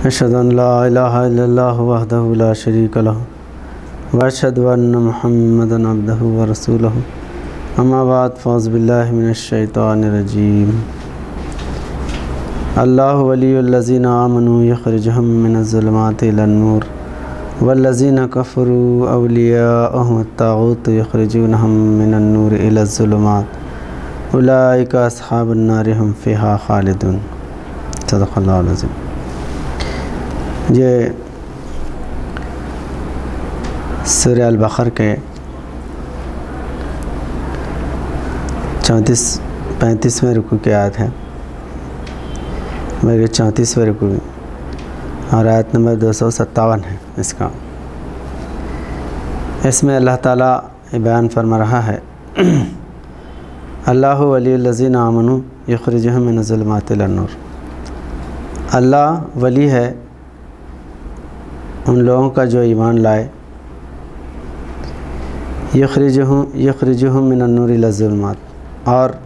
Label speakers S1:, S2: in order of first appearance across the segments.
S1: अशहदु अन ला इलाहा इल्लल्लाहु वहदहु ला शरीका लहु व अशहदु अन्न मुहम्मदन अब्दुहु व रसूलुहु अम्मा बाद फ़ौज़ु बिल्लाहि मिनश शैतानिर रजीम। अल्लाहु वलियुल्लज़ीना आमनू युख़रिजुहुम मिनज़्ज़ुलुमाति इलन-नूर वल्लज़ीना कफ़रू अवलियाअहुमुत ताग़ूत युख़रिजूनहुम मिनन-नूरि इलज़्ज़ुलुमात उलाइका अस्हाबुन नारि हुम फ़ीहा ख़ालिदून। सदक़ल्लाहुल अज़ीम। ये सूरह अल-बक़रा के 35वें रुकू की आयत है, मेरे 34वें रुकू और आयत नंबर 257 है इसका। इसमें अल्लाह ताला बयान फरमा रहा है अल्लाहु वलियुल्लज़ीना आमनू युख़रिजुहुम मिनज़्ज़ुलुमाति इलन-नूर। अल्लाह वली है उन लोगों का जो ईमान लाए, युख़रिजुहुम मिनन-नूर इलज़्ज़ुलुमात, और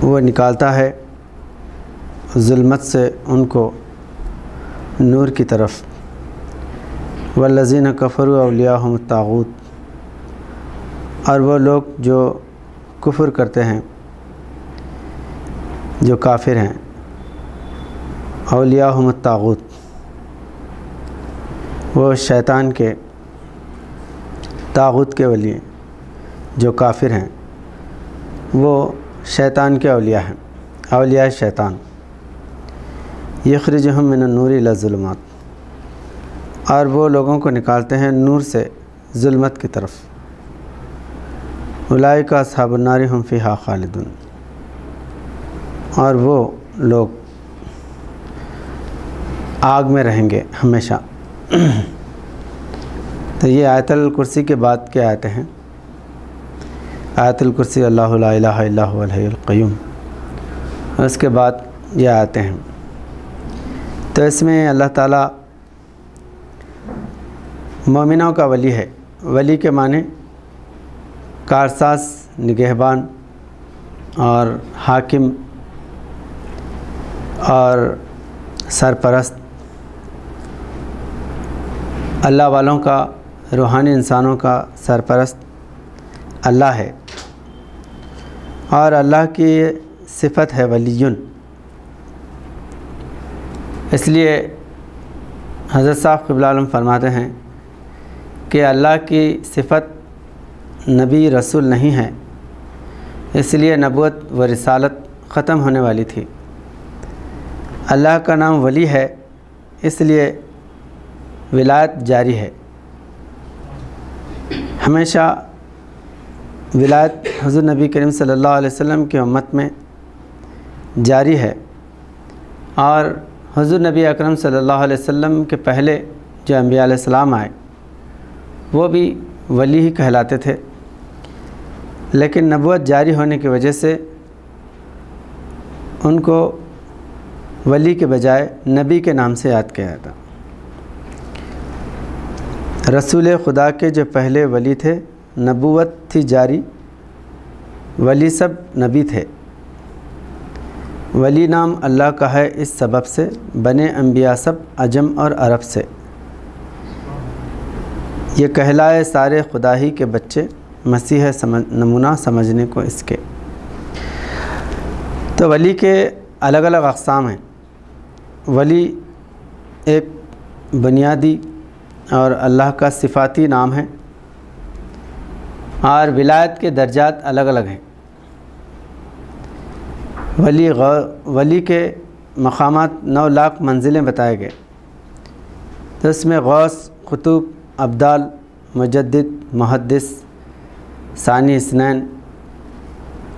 S1: वो निकालता है ज़ुल्मत से उनको नूर की तरफ। वल्लज़ीना कफ़रू अवलियाहुमुत ताग़ूत, और वो लोग जो कुफ़र करते हैं, जो काफिर हैं, अवलियाहुमुत ताग़ूत, वो शैतान के, ताग़ूत के वली, जो काफिर हैं वो शैतान के अवलिया हैं, अवलिया शैतान। युख़रिजुहुम मिनन-नूरि इलज़्ज़ुलुमात, और वो लोगों को निकालते हैं नूर से ज़ुल्मत की तरफ। उलाइका अस्हाबुन नारि हुम फ़ीहा ख़ालिदून, और वो लोग आग में रहेंगे हमेशा। तो ये आयतुल कुर्सी के बाद के आयतें हैं। आयतुल कुर्सी अल्लाहु ला इलाहा इल्ला हुवल हय्युल क़य्यूम, और उसके बाद ये आयतें हैं। तो इसमें अल्लाह ताला मोमिनों का वली है। वली के माने कारसाज, निगहबान और हाकिम और सरपरस्त, अल्लाह वालों का, रूहानी इंसानों का सरपरस्त अल्लाह है। और अल्लाह की सिफ़त है वलीयुन। इसलिए हज़रत साहब क़िबला आलम फरमाते हैं कि अल्लाह की सिफ़त नबी रसूल नहीं है, इसलिए नबूवत व रिसालत ख़त्म होने वाली थी। अल्लाह का नाम वली है, इसलिए विलायत जारी है। हमेशा विलायत हुज़ूर नबी करीम सल्लल्लाहु अलैहि वसल्लम की उम्मत में जारी है। और हुज़ूर नबी अकरम सल्लल्लाहु अलैहि वसल्लम के पहले जो अंबिया अलैहिस्सलाम आए वो भी वली ही कहलाते थे, लेकिन नबूवत जारी होने की वजह से उनको वली के बजाय नबी के नाम से याद किया जाता। रसूल खुदा के जो पहले वली थे, नबूवत थी जारी, वली सब नबी थे। वली नाम अल्लाह का है इस सबब से बने अंबिया सब अजम और अरब से। ये कहलाए सारे खुदा ही के बच्चे, मसीह नमूना समझने को इसके। तो वली के अलग अलग अक़साम हैं। वली एक बुनियादी और अल्लाह का सिफ़ाती नाम है, और विलायत के दर्जात अलग अलग हैं। वली के मक़ामात 9 लाख मंजिलें बताए गए। तो इसमें गौस, कुतुब, अब्दाल, मुजद्दिद, मुहद्दिस, सानी इस्नैन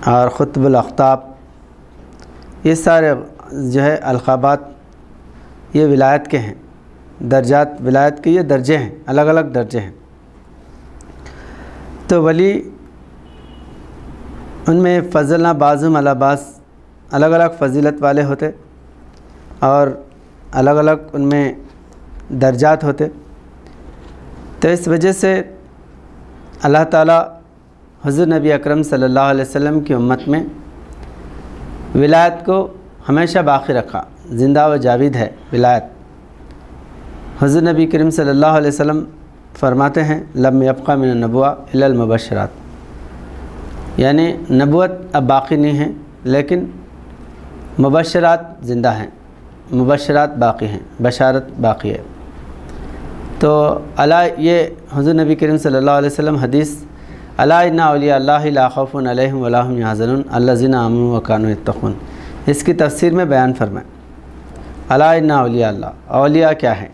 S1: और ख़ुतबुल अख़्ताब, ये सारे जो है अलक़ाबात ये विलायत के हैं। दर्जात विलायत के ये दर्जे हैं, अलग अलग दर्जे हैं। तो वली उनमें फ़ज़लना बाज़ुम अला बाज़, अलग अलग फ़जीलत वाले होते और अलग अलग उनमें दर्जात होते। तो इस वजह से अल्लाह ताला हुज़ूर नबी अकरम सल्लल्लाहु अलैहि वसल्लम की उम्मत में विलायत को हमेशा बाक़ी रखा, ज़िंदा व जाविद है विलायत। हुज़ूर नबी करीम सल्लल्लाहु अलैहि वसल्लम फरमाते हैं लम यब्क़ा मिन नबुव्वा इल्लल मुबश्शिरात, यानी नबुवत अब बाकी नहीं है लेकिन मुबश्शिरात ज़िंदा हैं, मुबश्शिरात बाकी हैं, बशारत बाकी है। तो अला ये हुज़ूर नबी करीम सल्लल्लाहु अलैहि वसल्लम हदीस अला इन्ना औलिया अल्लाहि ला खौफुन अलैहिम वला हुम यहज़नून अल्लज़ीना आमनू व कानू यत्तक़ून, इसकी तफसीर में बयान फरमाएं। अला इन्ना औलिया अल्लाह, औलिया क्या है?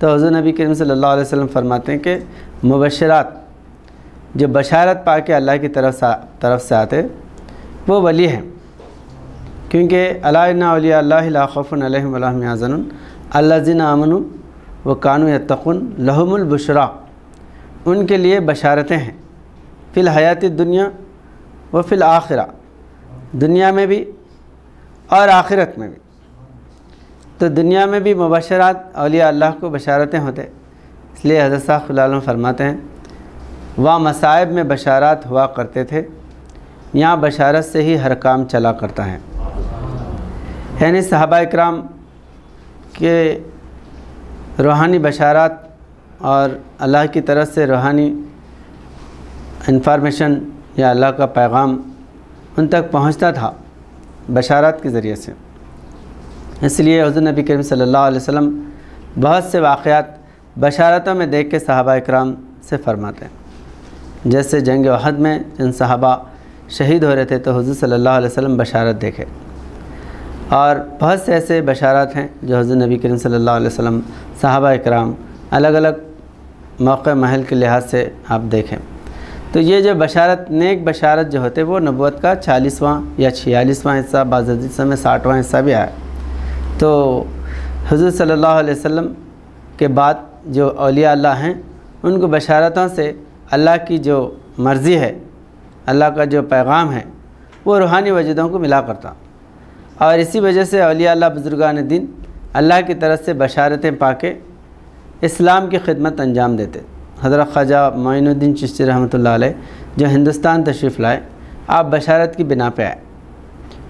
S1: तो हुज़ूर नबी करीम सल्लल्लाहु अलैहि वसल्लम फरमाते हैं कि मुबश्शिरात जो बशारत पा के अल्लाह की तरफ से आते वो वली हैं, क्योंकि अला इन्ना औलिया अल्लाहि ला खौफुन अलैहिम वला हुम यहज़नून अल्लज़ीना आमनू व कानू यत्तक़ून लहुमुल बुशरा, उनके लिए बशारतें हैं फ़िल हयाती दुनिया व फ़िल आखिरा, दुनिया में भी और आखिरत में भी। तो दुनिया में भी मुबश्शिरात औलिया अल्लाह को बशारतें होते, इसलिए हज़रत साहब ख़ुल्लाहुल फरमाते हैं वहाँ मसाइब में बशारात हुआ करते थे, यहाँ बशारत से ही हर काम चला करता है। यानी सहाबा इकराम के रूहानी बशारात और अल्लाह की तरफ से रूहानी इंफॉर्मेशन या अल्लाह का पैगाम उन तक पहुंचता था बशारात के ज़रिए से। इसलिए हुज़ूर नबी करीम सल्लल्लाहु अलैहि वसल्लम बहुत से वाक़यात बशारतों में देख के सहाबा इकराम से फरमाते हैं। जैसे जंग उहद में जिन सहाबा शहीद हो रहे थे तो हुज़ूर सल्लल्लाहु अलैहि वसल्लम बशारत देखे, और बहुत से ऐसे बशारत हैं जो हुज़ूर नबी करीम सल्लल्लाहु अलैहि वसल्लम सहाबा इकराम अलग अलग मौक़े महल के लिहाज से आप देखें। तो ये जो बशारत, नेक बशारत जो होते वो नबूवत का 40वां या 46वां हिस्सा, बाज़ हदीसों में 60वां हिस्सा भी आया। तो हुज़ूर सल्लल्लाहु अलैहि वसल्लम के बाद जो औलिया अल्लाह हैं उनको बशारतों से अल्लाह की जो मर्ज़ी है, अल्लाह का जो पैगाम है वो रूहानी वजूदों को मिला करता, और इसी वजह से औलिया अल्लाह बुज़ुर्गान दीन अल्लाह की तरफ से बशारतें पाके इस्लाम की खिदमत अंजाम देते। हज़रत ख्वाजा मोइनुद्दीन चिश्ती रहमतुल्लाह अलैह जो हिंदुस्तान तशरीफ़ लाए, आप बशारत की बिना पे आए।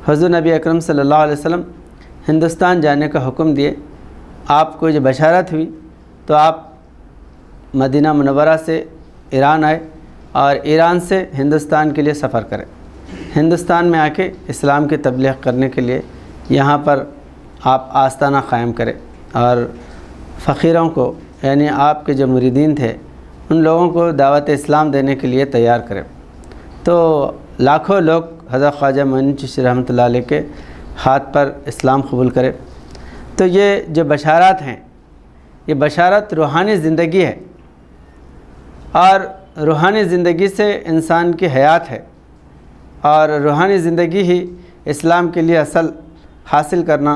S1: हुज़ूर नबी अकरम सल्लल्लाहु अलैहि वसल्लम हिंदुस्तान जाने का हुक्म दिए, आपको जो बशारत हुई तो आप मदीना मुनव्वरा से ईरान आए और ईरान से हिंदुस्तान के लिए सफ़र करें। हिंदुस्तान में आके इस्लाम की तबलीग करने के लिए यहाँ पर आप आस्ताना क़ायम करें और फ़कीरों को, यानी आपके जो मुरीदीन थे उन लोगों को दावत इस्लाम देने के लिए तैयार करें। तो लाखों लोग हज़रत ख्वाजा मोइनुद्दीन चिश्ती रहमतुल्लाह अलैह के हाथ पर इस्लाम कबूल करें। तो ये जो बशारत हैं, ये बशारत रूहानी ज़िंदगी है, और रूहानी ज़िंदगी से इंसान की हयात है, और रूहानी ज़िंदगी ही इस्लाम के लिए असल हासिल करना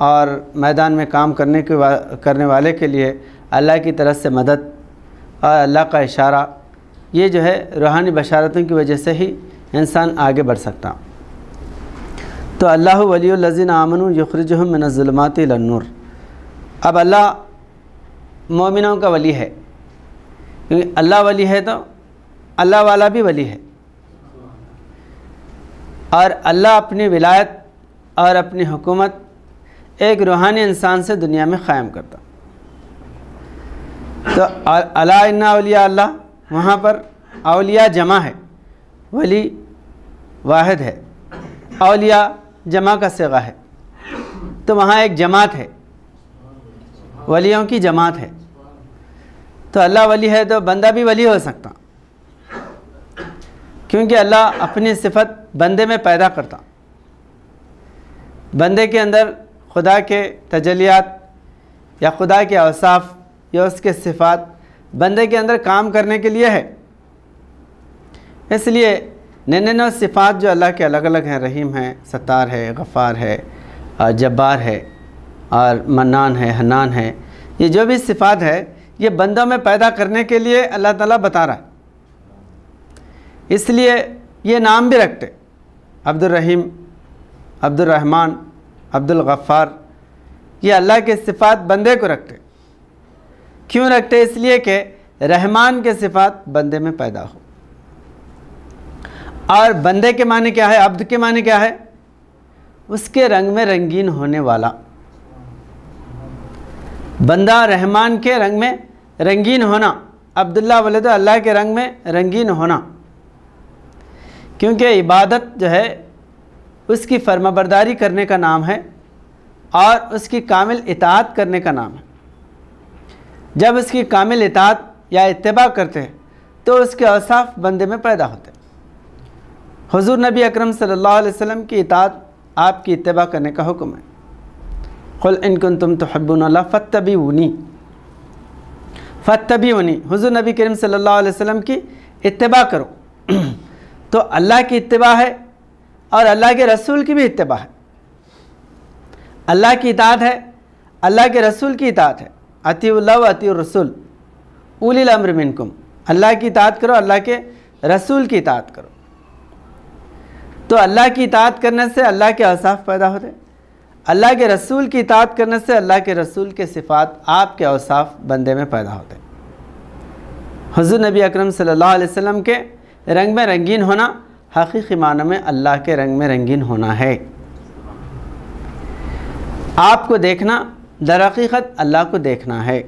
S1: और मैदान में काम करने वाले के लिए अल्लाह की तरफ से मदद और अल्लाह का इशारा, ये जो है रूहानी बशारतों की वजह से ही इंसान आगे बढ़ सकता। तो अल्लाहु वलियुल्लज़ीना आमनू युख़रिजुहुम मिनज़्ज़ुलुमाति इलन-नूर। अब अल्लाह मोमिनों का वली है, क्योंकि अल्लाह वली है तो अल्लाह वाला भी वली है, और अल्लाह अपनी विलायत और अपनी हुकूमत एक रूहानी इंसान से दुनिया में क़ायम करता। तो अला इन्ना औलिया अल्लाह, वहाँ पर औलिया जमा है, वली वाहिद है, औलिया जमा का सिगा है, तो वहाँ एक जमात है, वलियों की जमात है। तो अल्लाह वली है तो बंदा भी वली हो सकता, क्योंकि अल्लाह अपनी सिफत बंदे में पैदा करता। बंदे के अंदर खुदा के तजलियात या खुदा के औसाफ या उसके सिफ़ात बंदे के अंदर काम करने के लिए है। इसलिए 99 सिफ़ात जो अल्लाह के अलग अलग हैं, रहीम है, सत्तार है, गफ़ार है, जब्बार है और मन्नान है, हन्नान है, ये जो भी सिफ़ात है ये बंदों में पैदा करने के लिए अल्लाह ताला बता रहा है। इसलिए ये नाम भी रखते, अब्दुल रहीम, अब्दुल रहमान, अब्दुल गफ़ार, ये अल्लाह के सिफ़ात बंदे को रखते। क्यों रखते? इसलिए कि रहमान के सिफ़ात बंदे में पैदा हो। और बंदे के माने क्या है, अब्द के माने क्या है? उसके रंग में रंगीन होने वाला। बंदा रहमान के रंग में रंगीन होना, अब्दुल्ला बोले तो अल्लाह के रंग में रंगीन होना, क्योंकि इबादत जो है उसकी फर्माबरदारी करने का नाम है और उसकी कामिल इताअत करने का नाम है। जब उसकी कामिल इताअत या इत्तिबा करते हैं तो उसके औसाफ बंदे में पैदा होते हैं। हुजूर नबी अकरम सल्लल्लाहु अलैहि वसल्लम की इताअत, आपकी इत्तिबा करने का हुक्म है। कुल इन कुंतुम तुहिब्बूनल्लाह फत्तबिऊनी, हुजूर नबी करीम सल्लल्लाहु अलैहि वसल्लम की इत्तिबा करो। तो अल्लाह की इत्तिबा है और अल्लाह के रसूल की भी इत्तिबा है। अल्लाह की इताअत है, अल्लाह के रसूल की इताअत है। अतीउल्लाह व अतीउर रसूल उलिल अम्र मिनकुम, अल्लाह की इताअत करो, अल्लाह के रसूल की इताअत करो। तो अल्लाह की इताअत करने से अल्लाह के औसाफ पैदा होते हैं, अल्लाह के रसूल की इताअत करने से अल्लाह के रसूल के सिफ़ात, आपके औसाफ बंदे में पैदा होते हैं। हुज़ूर नबी अकरम सल्लल्लाहु अलैहि वसल्लम के रंग में रंगीन होना हकीकी मानो में अल्लाह के रंग में रंगीन होना है। आपको देखना दरहकीकत अल्लाह को देखना है,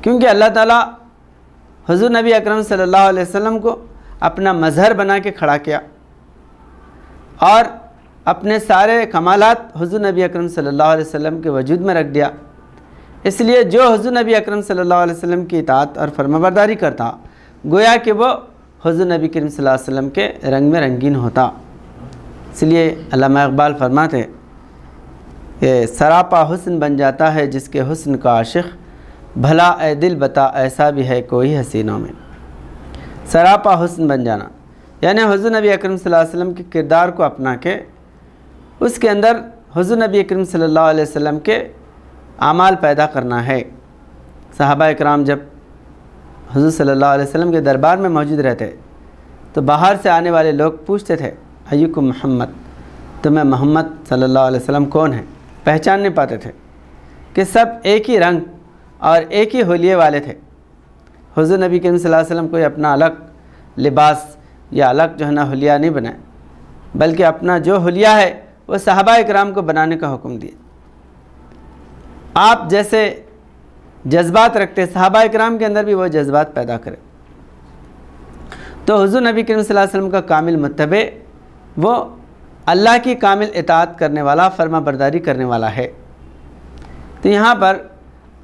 S1: क्योंकि अल्लाह ताला हुज़ूर नबी अकरम सल्लल्लाहु अलैहि वसल्लम को अपना मज़हर बना के खड़ा किया और अपने सारे कमालात हुज़ूर नबी अकरम सल्लल्लाहु अलैहि वसल्लम के वजूद में रख दिया। इसलिए जो हुज़ूर नबी अकरम सल्लल्लाहु अलैहि वसल्लम की इताअत और फरमाबरदारी करता, गोया कि वो हुज़ूर नबी करीम सल्लल्लाहु अलैहि वसल्लम के रंग में रंगीन होता। इसलिए अल्लामा इक़बाल फरमाते कि सरापा हुस्न बन जाता है जिसके हुस्न का आशिक़, भला ए दिल बता ऐसा भी है कोई हसीनों में। सरापा हुस्न बन जाना यानी हुज़ूर नबी अकरम सल्लल्लाहु अलैहि वसल्लम के किरदार को अपना के उसके अंदर हुज़ूर नबी अकरम सल्लल्लाहु अलैहि वसल्लम के आमाल पैदा करना है। सहाबा इकराम जब हुज़ूर सल्लल्लाहु अलैहि वसल्लम के दरबार में मौजूद रहते तो बाहर से आने वाले लोग पूछते थे, अय्युकुम मोहम्मद, तुम्हें मोहम्मद सल्लल्लाहु अलैहि वसल्लम कौन है? पहचान नहीं पाते थे कि सब एक ही रंग और एक ही हुलिये वाले थे। हुज़ूर नबी करीम सल्लल्लाहु अलैहि वसल्लम कोई अपना अलग लिबास या अलग जो है ना हुलिया नहीं बनाए, बल्कि अपना जो हुलिया है वो सहाबा इकराम को बनाने का हुक्म दिए। आप जैसे जज्बात रखते, सहाबा इकराम के अंदर भी वो जज्बात पैदा करें। तो हुज़ूर नबी करीम सल्लल्लाहु अलैहि वसल्लम का कामिल मुत्तबे वो अल्लाह की कामिल इताअत करने वाला, फर्मा बरदारी करने वाला है। तो यहाँ पर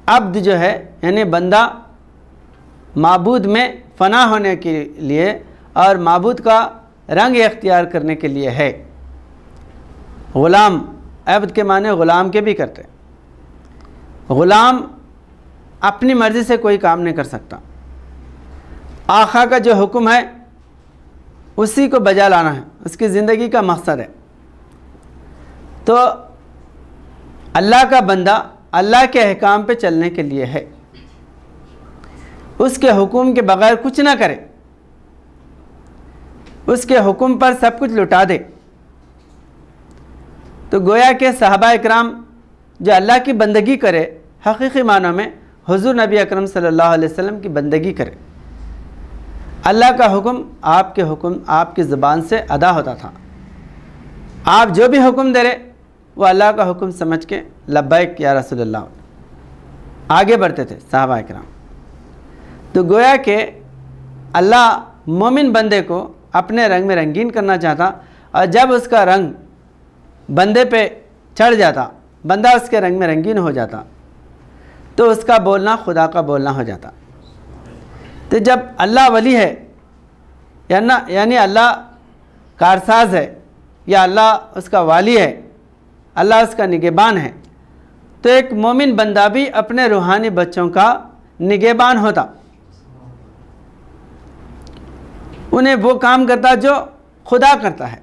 S1: अब्द जो है यानी बंदा माबूद में फ़ना होने के लिए और माबूद का रंग इख्तियार करने के लिए है। ग़ुलाम, अब्द के माने ग़ुलाम के भी करते। ग़ुलाम अपनी मर्ज़ी से कोई काम नहीं कर सकता, आका का जो हुक्म है उसी को बजा लाना है, उसकी ज़िंदगी का मकसद है। तो अल्लाह का बंदा अल्लाह के अहकाम पे चलने के लिए है, उसके हुक्म के बग़ैर कुछ ना करे, उसके हुक्म पर सब कुछ लुटा दे। तो गोया के सहाबा इकराम जो अल्लाह की बंदगी करे, हकीकी मानों में हुज़ूर नबी अकरम सल्लल्लाहु अलैहि वसल्लम की बंदगी करे। अल्लाह का हुक्म आपकी ज़ुबान से अदा होता था। आप जो भी हुक्म दे रहे वो अल्लाह का हुक्म समझ के लब्बैक या रसूलल्लाह आगे बढ़ते थे सहाबा इकराम। तो गोया के अल्लाह मोमिन बंदे को अपने रंग में रंगीन करना चाहता, और जब उसका रंग बंदे पे चढ़ जाता, बंदा उसके रंग में रंगीन हो जाता, तो उसका बोलना खुदा का बोलना हो जाता। तो जब अल्लाह वली है यानी अल्लाह कारसाज है या अल्लाह उसका वाली है, अल्लाह उसका निगहबान है, तो एक मोमिन बंदा भी अपने रूहानी बच्चों का निगहबान होता। उन्हें वो काम करता जो खुदा करता है,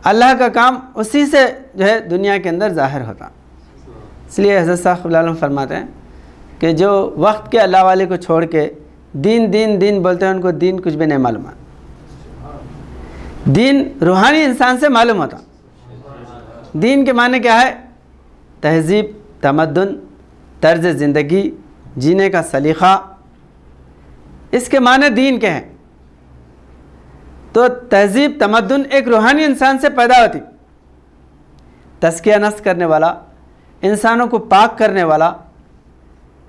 S1: अल्लाह का काम उसी से जो है दुनिया के अंदर ज़ाहिर होता। इसलिए हज़रत साहब क़िबला आलम फरमाते हैं कि जो वक्त के अल्लाह वाले को छोड़ के दीन दीन दीन बोलते हैं, उनको दीन कुछ भी नहीं मालूम है। दीन रूहानी इंसान से मालूम होता। दीन के माने क्या है? तहज़ीब, तमद्दुन, तर्ज़ ज़िंदगी, जीने का सलीक़ा, इसके माने दीन के हैं। तो तहजीब तमद्दुन एक रूहानी इंसान से पैदा होती। तज़किया नफ्स करने वाला, इंसानों को पाक करने वाला,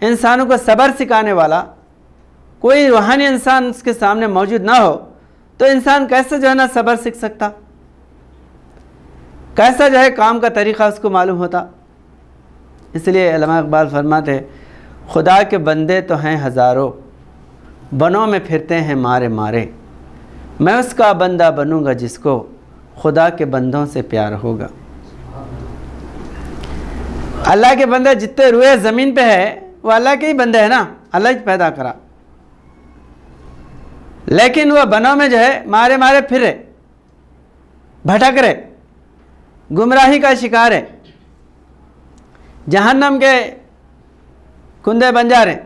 S1: इंसानों को सब्र सिखाने वाला कोई रूहानी इंसान उसके सामने मौजूद ना हो तो इंसान कैसे जो है ना सब्र सीख सकता, कैसा जो है काम का तरीक़ा उसको मालूम होता। इसलिए अल्लामा इक़बाल फरमाते, खुदा के बंदे तो हैं हज़ारों, बनों में फिरते हैं मारे मारे, मैं उसका बंदा बनूंगा जिसको खुदा के बंदों से प्यार होगा। अल्लाह के बंदे जितने रुए ज़मीन पे है वो अल्लाह के ही बंदे हैं ना, अल्लाह ही पैदा करा, लेकिन वह बनों में जो है मारे मारे फिरे, भटक रहे, गुमराही का शिकार है, जहन्नम के कुंदे बन जा रहे,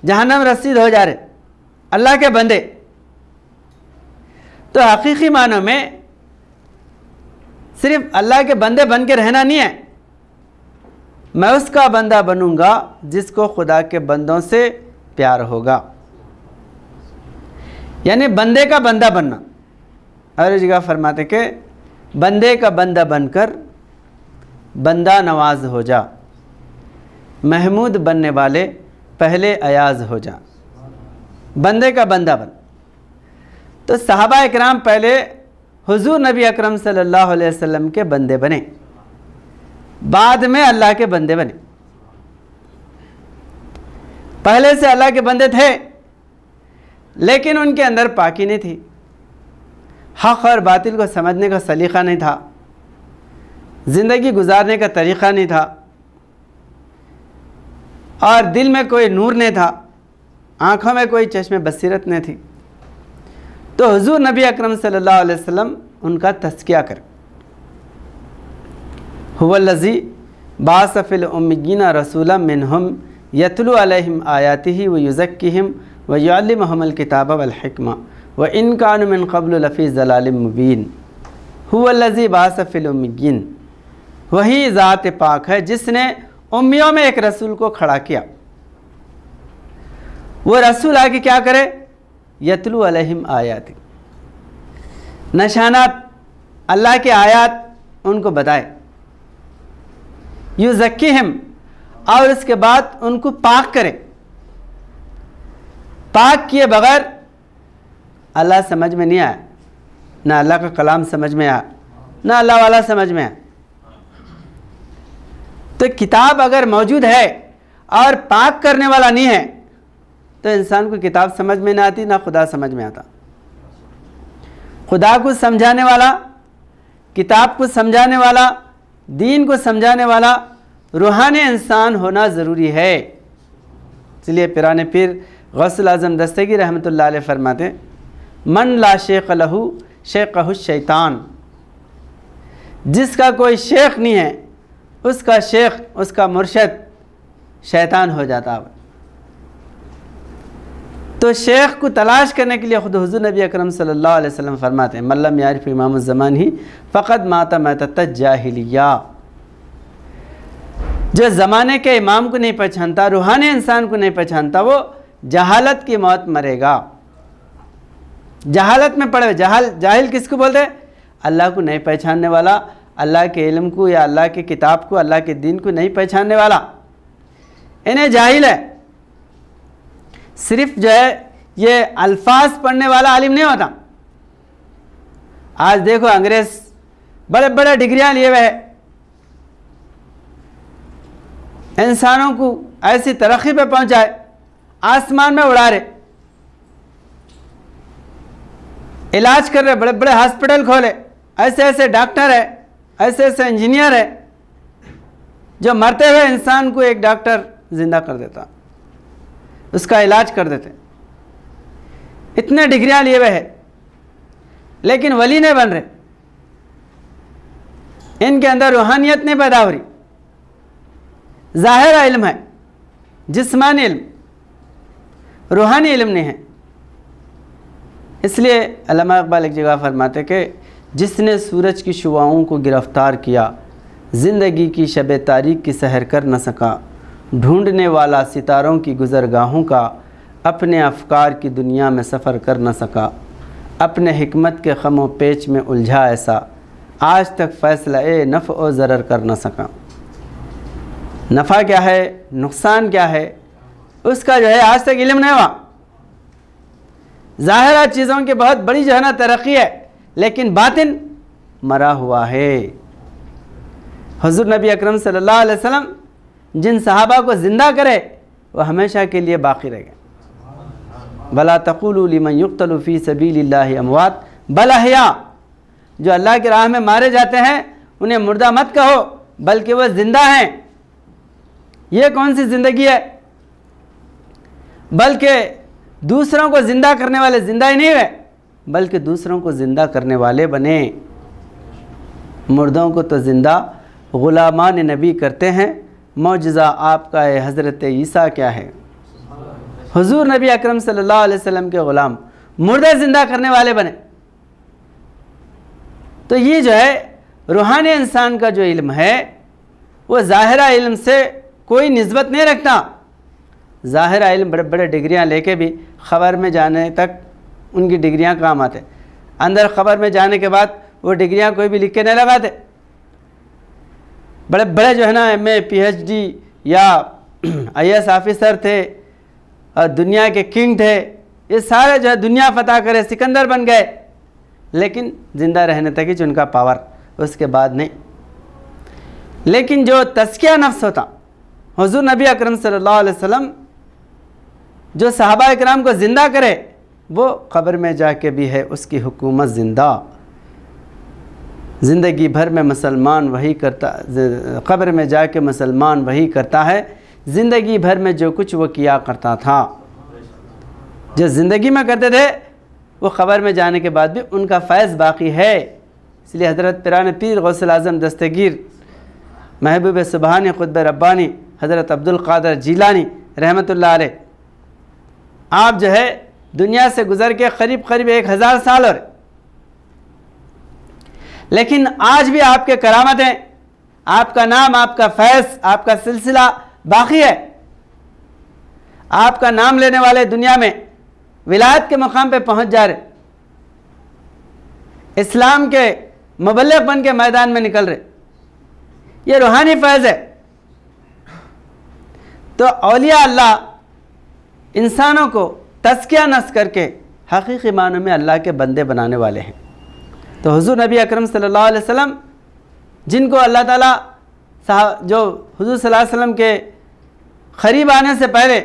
S1: जहन्नम रसीद हो जा रहे अल्लाह के बंदे। तो हकीकी मानों में सिर्फ अल्लाह के बंदे बन के रहना नहीं है, मैं उसका बंदा बनूंगा जिसको खुदा के बंदों से प्यार होगा, यानी बंदे का बंदा बनना। और जगह फरमाते कि बंदे का बंदा बनकर बंदा नवाज हो जा, महमूद बनने वाले पहले अयाज हो जा। बंदे का बंदा बन। तो सहाबा इकराम पहले हुजूर नबी अकरम सल्लल्लाहु अलैहि वसल्लम के बंदे बने, बाद में अल्लाह के बंदे बने। पहले से अल्लाह के बंदे थे लेकिन उनके अंदर पाकी नहीं थी, हक़ और बातिल को समझने का सलीक़ा नहीं था, ज़िंदगी गुजारने का तरीक़ा नहीं था, और दिल में कोई नूर नहीं था, आँखों में कोई चश्मे बसीरत नहीं थी। तो हुजूर नबी अकरम सल्लल्लाहु अलैहि वसल्लम उनका तज़किया कर, हुवल्लज़ी बाअस फ़िल उम्मिय्यीना रसूलन मिनहुम यतलू अलैहिम आयातिही व युज़क्किहिम व युअल्लिमुहुमुल किताब वल हिकमा व इन कानू मिन क़ब्लु लफ़ी ज़लालिम मुबीन। हुवल्लज़ी बाअस फ़िल उम्मिय्यीन, वही ज़ात पाक है जिसने उम्मियों में एक रसूल को खड़ा किया। वो रसूल आके क्या करे, यतलू अलैहिम आयाति, निशानात अल्लाह के आयात उनको बताए, युज़क्किहिम, और उसके बाद उनको पाक करे। पाक किए बगैर अल्लाह समझ में नहीं आया, ना अल्लाह का कलाम समझ में आया, ना अल्लाह वाला समझ में आया। तो किताब अगर मौजूद है और पाक करने वाला नहीं है तो इंसान को किताब समझ में नहीं आती, ना खुदा समझ में आता। खुदा को समझाने वाला, किताब को समझाने वाला, दीन को समझाने वाला रूहानी इंसान होना ज़रूरी है। इसलिए पिराने पीर गौसुल आज़म दस्तगीर रहमतुल्लाह अलैह फरमाते, मन ला शेख लहू शेखहु शैतान, जिसका कोई शेख नहीं है उसका शेख, उसका मुर्शद शैतान हो जाता है। तो शेख को तलाश करने के लिए खुद हुज़ूर नबी अकरम सल्लल्लाहु अलैहि वसल्लम फरमाते हैं, मल्लम यारिफ इमाम ज़मान ही फ़क़द माता मैतत जाहिलिया, जो ज़माने के इमाम को नहीं पहचानता, रूहानी इंसान को नहीं पहचानता, वो जहालत की मौत मरेगा। जहालत में पड़े, जाहिल किसको बोलते हैं, अल्लाह को नहीं पहचानने वाला, अल्लाह के इल्म को या अल्लाह की किताब को, अल्लाह के दीन को नहीं पहचानने वाला, इन्हें जाहिल है। सिर्फ जो है ये अल्फाज पढ़ने वाला आलिम नहीं होता। आज देखो अंग्रेज बड़े बड़े डिग्रियां लिए हुए हैं, इंसानों को ऐसी तरक्की पे पहुंचाए, आसमान में उड़ा रहे, इलाज कर रहे, बड़े बड़े हॉस्पिटल खोले, ऐसे ऐसे डॉक्टर है, ऐसे ऐसे इंजीनियर है, जो मरते हुए इंसान को एक डॉक्टर जिंदा कर देता, उसका इलाज कर देते। इतने डिग्रियां लिए हुए हैं लेकिन वली नहीं बन रहे, इनके अंदर रूहानियत नहीं पैदा हो रही। ज़ाहिर इल्म है, जिस्मानी इल्म, रूहानी इल्म नहीं है। इसलिए अल्लामा इक़बाल एक जगह फरमाते कि जिसने सूरज की शुआओं को गिरफ़्तार किया, ज़िंदगी की शब तारीक़ की सहर कर न सका, ढूंढने वाला सितारों की गुज़रगाहों का, अपने अफ़कार की दुनिया में सफ़र कर न सका। अपने हिकमत के खम व पेच में उलझा ऐसा, आज तक फ़ैसला नफ़ व ज़रर कर न सका। नफ़ा क्या है, नुकसान क्या है, उसका जो है आज तक इल्म नहीं हुआ। ज़ाहिरा चीज़ों की बहुत बड़ी जो है ना तरक्की है, लेकिन बातिन मरा हुआ है। हुज़ूर नबी अकरम सल्लल्लाहु अलैहि वसल्लम जिन सहाबा को ज़िंदा करे वह हमेशा के लिए बाकी रह गए। बला तक़ूलू लिमन युक़्तलु फ़ी सबीलिल्लाहि अमवात बल अहया, जो अल्लाह की राह में मारे जाते हैं उन्हें मुर्दा मत कहो, बल्कि वह ज़िंदा हैं। ये कौन सी ज़िंदगी है? बल्कि दूसरों को ज़िंदा करने वाले ज़िंदा ही नहीं हुए, बल्कि दूसरों को ज़िंदा करने वाले बने। मुर्दों को तो ज़िंदा ग़ुलामान नबी करते हैं। मौजज़ा आपका है हज़रत ईसा क्या है? हुज़ूर नबी अकरम सल्लल्लाहु अलैहि वसल्लम के ग़ुलाम मुर्दे ज़िंदा करने वाले बने। तो ये जो है रूहानी इंसान का जो इल्म है वो ज़ाहिरा इल्म से कोई निस्बत नहीं रखता। ज़ाहिरा इल्म बड़े बड़े डिग्रियाँ लेके भी ख़बर में जाने तक उनकी डिग्रियाँ काम आते, अंदर ख़बर में जाने के बाद वो डिग्रियाँ कोई भी लिख के नहीं लगाते। बड़े बड़े जो है ना MA PhD या IAS ऑफिसर थे और दुनिया के किंग थे, ये सारे जो है दुनिया फतह करे, सिकंदर बन गए, लेकिन ज़िंदा रहने तक ही उनका पावर, उसके बाद नहीं। लेकिन जो तज़किया नफ्स होता, हुज़ूर नबी अकरम सल्लल्लाहु अलैहि वसल्लम जो सहाबा इकराम को ज़िंदा करे, वो क़ब्र में जाके भी है उसकी हुकूमत ज़िंदा। ज़िंदगी भर में मुसलमान वही करता, क़ब्र में जाके मुसलमान वही करता है ज़िंदगी भर में जो कुछ वो किया करता था। जो ज़िंदगी में करते थे वो क़ब्र में जाने के बाद भी उनका फ़ैज़ बाक़ी है। इसलिए हज़रत पिरान पीर गौसुल आज़म दस्तगीर महबूब सुबहानी क़ुत्ब रब्बानी हज़रत अब्दुल क़ादिर जीलानी रहमतुल्लाह अलैह, आप जो है दुनिया से गुज़र के करीब करीब 1000 साल और, लेकिन आज भी आपके करामतें, आपका नाम, आपका फैज़, आपका सिलसिला बाक़ी है। आपका नाम लेने वाले दुनिया में विलायत के मुकाम पे पहुँच जा रहे, इस्लाम के मुबल्लिग़ बन के मैदान में निकल रहे। ये रूहानी फैज़ है। तो औलिया अल्लाह इंसानों को तज़किया नफ्स करके हकीकी मानों में अल्लाह के बंदे बनाने वाले हैं। तो हुज़ूर नबी अकरम सल्लल्लाहु अलैहि वसल्लम जिनको अल्लाह ताला जो हुज़ूर सल्लल्लाहु अलैहि वसल्लम के क़रीब आने से पहले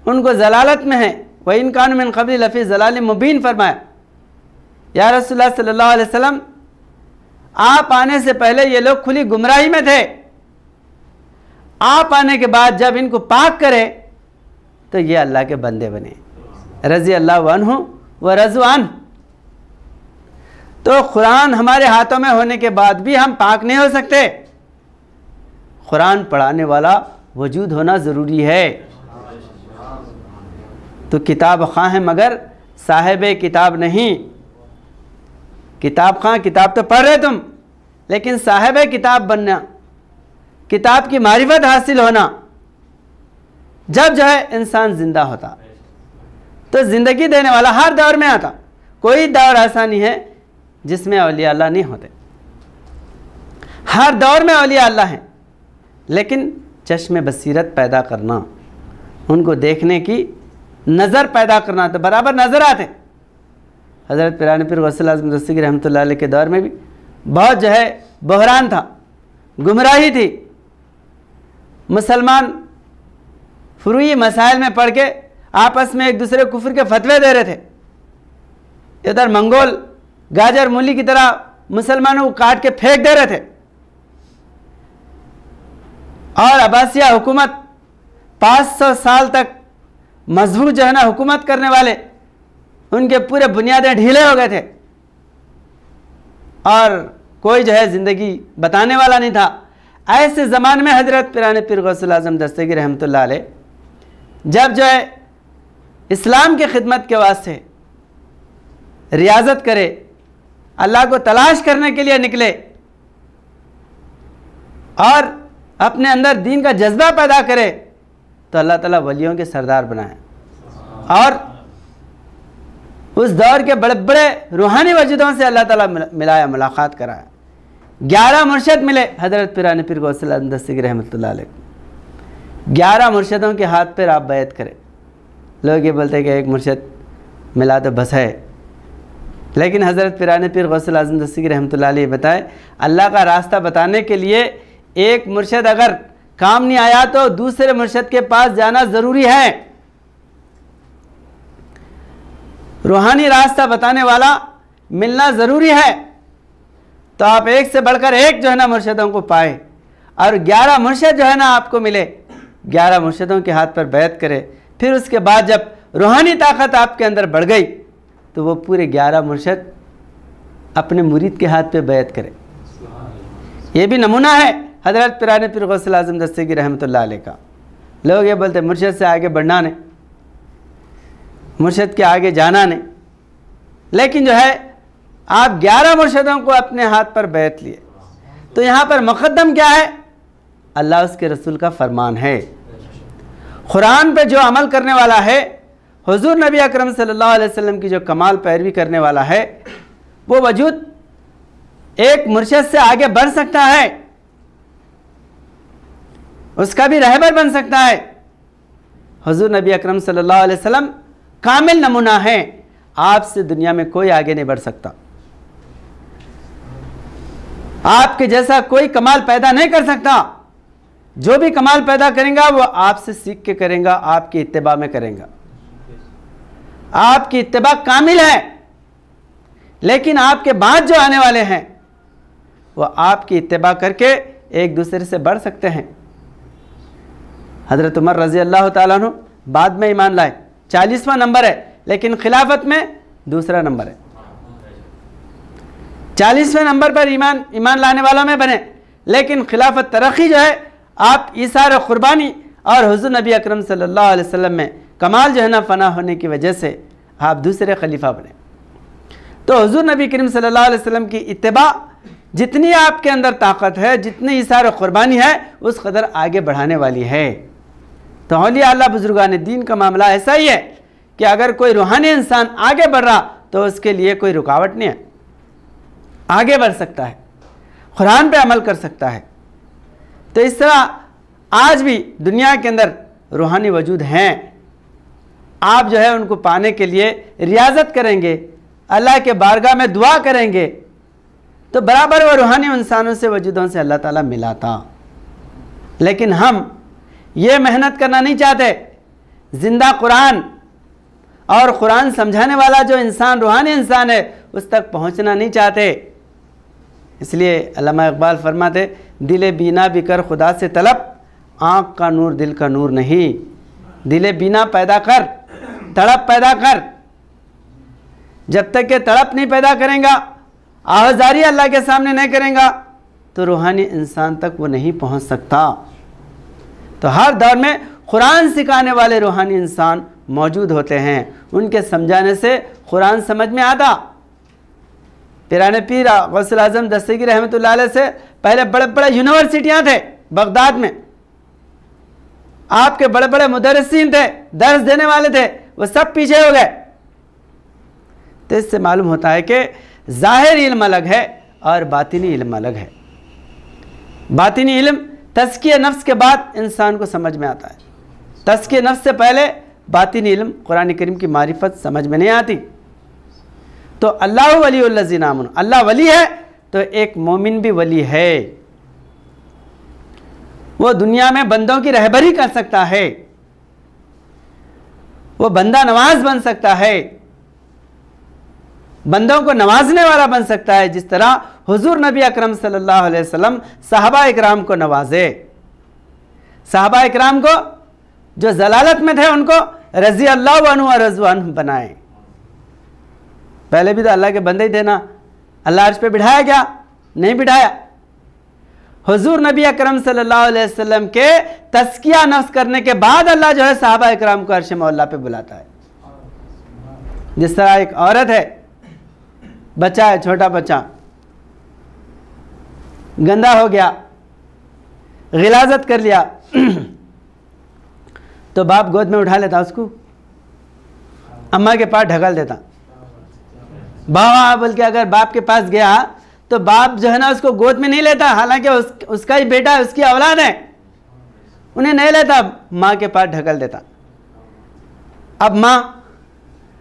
S1: उनको ज़लालत में है, व इन कानू मिन क़ब्ली लफ़ी ज़लालिम मुबीन फरमाया, या रसूलुल्लाह सल्लल्लाहु अलैहि वसल्लम आप आने से पहले ये लोग खुली गुमराही में थे। आप आने के बाद जब इनको पाक करे तो ये अल्लाह के बंदे बने। रज़ी अल्लाहु अन्हु व रज़ू अन्हु। तो कुरान हमारे हाथों में होने के बाद भी हम पाक नहीं हो सकते। कुरान पढ़ाने वाला वजूद होना ज़रूरी है। तो किताब खां है मगर साहिब किताब नहीं। किताब खां, किताब तो पढ़ रहे तुम, लेकिन साहिब किताब बनना, किताब की मारिफत हासिल होना, जब जो है इंसान ज़िंदा होता। तो ज़िंदगी देने वाला हर दौर में आता। कोई दौर ऐसा नहीं है जिसमें औलिया अल्लाह नहीं होते। हर दौर में औलिया अल्लाह हैं, लेकिन चश्मे बसीरत पैदा करना, उनको देखने की नज़र पैदा करना, तो बराबर नज़र आते। हज़रत पिरान पीर गौसुल आज़म दस्तगीर रहमतुल्लाह अलैह के दौर में भी बहुत जो है बहरान था, गुमराही थी। मुसलमान फुरूई मसाइल में पढ़ के आपस में एक दूसरे कुफ्र के फतवे दे रहे थे। इधर मंगोल गाजर मूली की तरह मुसलमानों को काट के फेंक दे रहे थे, और अब्बासिया हुकूमत 500 साल तक मजबूत जो है ना हुकूमत करने वाले, उनके पूरे बुनियादें ढीले हो गए थे और कोई जो है ज़िंदगी बताने वाला नहीं था। ऐसे ज़माने में हज़रत पिरान पीर गौसुल आज़म दस्तगीर रहमतुल्लाह अलैह जब जो है इस्लाम की खिदमत के वास्ते रियाजत करे, अल्लाह को तलाश करने के लिए निकले और अपने अंदर दीन का जज्बा पैदा करे, तो अल्लाह ताला वलियों के सरदार बनाए। और उस दौर के बड़े बड़े रूहानी वजूदों से अल्लाह ताला मिलाया, मुलाकात कराया। 11 मुर्शद मिले हज़रत पिरानी पीर गौसुल आज़म दस्तगीर रहमतुल्लाह अलैह। 11 मुर्शदों के हाथ पर आप बैत करें। लोग ये बोलते हैं कि एक मुर्शद मिला तो बस है, लेकिन हज़रत पिरानी पीर गौसुल आज़म दस्तगीर रहमतुल्लाह अलैह बताए, अल्लाह का रास्ता बताने के लिए एक मुर्शद अगर काम नहीं आया तो दूसरे मुर्शद के पास जाना ज़रूरी है। रूहानी रास्ता बताने वाला मिलना ज़रूरी है। तो आप एक से बढ़कर एक जो है ना मुर्शदों को पाए, और 11 मुर्शद जो है ना आपको मिले, 11 मुर्शदों के हाथ पर बैत करे। फिर उसके बाद जब रूहानी ताकत आपके अंदर बढ़ गई तो वो पूरे 11 मुर्शद अपने मुरीद के हाथ पे बैत करे। ये भी नमूना है हज़रत पिरानी पीर गौसुल आज़म दस्तगीर रहमतुल्लाह अलैह का। लोग ये बोलते मुर्शद से आगे बढ़ना नहीं, मुर्शद के आगे जाना नहीं, लेकिन जो है आप 11 मुर्शदों को अपने हाथ पर बैत लिए। तो यहाँ पर मुक़द्दम क्या है? अल्लाह उसके रसूल का फरमान है। कुरान पे जो अमल करने वाला है, हुजूर नबी अकरम सल्लल्लाहु अलैहि वसल्लम की जो कमाल पैरवी करने वाला है, वो वजूद एक मुर्शद से आगे बढ़ सकता है, उसका भी रहबर बन सकता है। हुजूर नबी अकरम सल्लल्लाहु अलैहि वसल्लम कामिल नमूना है, आपसे दुनिया में कोई आगे नहीं बढ़ सकता। आपके जैसा कोई कमाल पैदा नहीं कर सकता। जो भी कमाल पैदा करेगा वो आपसे सीख के करेगा, आपकी इत्तिबा में करेगा। आपकी इत्तिबा कामिल है, लेकिन आपके बाद जो आने वाले हैं वो आपकी इत्तिबा करके एक दूसरे से बढ़ सकते हैं। हज़रत उमर रज़ी अल्लाह ताला अन्हु बाद में ईमान लाए, 40वां नंबर है, लेकिन खिलाफत में दूसरा नंबर है। 40वें नंबर पर ईमान लाने वालों में बने, लेकिन खिलाफत तरक्की जो है आप ईसार कुर्बानी और हुज़ूर नबी अकरम सल्लल्लाहु अलैहि वसल्लम में कमाल जो है ना फना होने की वजह से आप दूसरे खलीफा बने। तो हुज़ूर नबी करीम सल्लल्लाहु अलैहि वसल्लम की इत्तिबा, जितनी आपके अंदर ताकत है, जितनी ईसार कुर्बानी है, उस कदर आगे बढ़ाने वाली है। तो औलिया अल्लाह बुजुर्गान दीन का मामला ऐसा ही है कि अगर कोई रूहानी इंसान आगे बढ़ रहा तो उसके लिए कोई रुकावट नहीं है, आगे बढ़ सकता है, कुरान पे अमल कर सकता है। तो इस तरह आज भी दुनिया के अंदर रूहानी वजूद हैं। आप जो है उनको पाने के लिए रियाजत करेंगे, अल्लाह के बारगाह में दुआ करेंगे, तो बराबर वो रूहानी इंसानों से, वजूदों से अल्लाह ताला मिलाता। लेकिन हम ये मेहनत करना नहीं चाहते, जिंदा कुरान और कुरान समझाने वाला जो इंसान, रूहानी इंसान है, उस तक पहुंचना नहीं चाहते। इसलिए अल्लामा इकबाल फरमाते, दिले बीना भी कर खुदा से तलब, आँख का नूर दिल का नूर नहीं। दिले बीना पैदा कर, तड़प पैदा कर। जब तक के तड़प नहीं पैदा करेगा, आवाज़ारी अल्लाह के सामने नहीं करेगा, तो रूहानी इंसान तक वो नहीं पहुंच सकता। तो हर दौर में कुरान सिखाने वाले रूहानी इंसान मौजूद होते हैं, उनके समझाने से कुरान समझ में आता। पिराने पीर गौसुल आज़म दस्तगीर रहमतुल्लाह अलैह से पहले बड़े बड़े यूनिवर्सिटियाँ थे बगदाद में, आपके बड़े बड़े मुदर्रिसीन थे, दर्स देने वाले थे, वो सब पीछे हो गए। तो इससे मालूम होता है कि ज़ाहिर इल्म अलग है और बातिनी इल्म अलग है। बातिनी इल्म तज़किया नफ्स के बाद इंसान को समझ में आता है, तज़किया नफ्स से पहले बातिनी इल्म कुरान करीम की मारिफत समझ में नहीं आती। तो अल्लाह वलीउल्लज़ीना आमनू, अल्लाह वली है तो एक मोमिन भी वली है। वो दुनिया में बंदों की रहबरी कर सकता है, वो बंदा नवाज बन सकता है, बंदों को नवाजने वाला बन सकता है, जिस तरह हुजूर नबी अकरम सल्लल्लाहु अलैहि वसल्लम सहाबा इकराम को नवाजे। सहाबा इकराम को जो जलालत में थे उनको रज़ी अल्लाह अन्हु व रज़ू अन्हु बनाए। पहले भी तो अल्लाह के बंदे ही थे ना, अल्लाह अर्श पे बिठाया क्या? नहीं बिठाया। हुजूर नबी अकरम सल्लल्लाहु अलैहि वसल्लम के तज़किया नफ्स करने के बाद अल्लाह जो है सहाबा इकराम को अर्श मौला पे बुलाता है। जिस तरह एक औरत है, बच्चा है, छोटा बच्चा गंदा हो गया, गिलाजत कर लिया, तो बाप गोद में उठा लेता, उसको अम्मा के पास ढकल देता, बाबा बोल के अगर बाप के पास गया तो बाप जो है ना उसको गोद में नहीं लेता, हालांकि उसका ही बेटा, उसकी औलाद है, उन्हें नहीं लेता, माँ के पास ढकल देता। अब माँ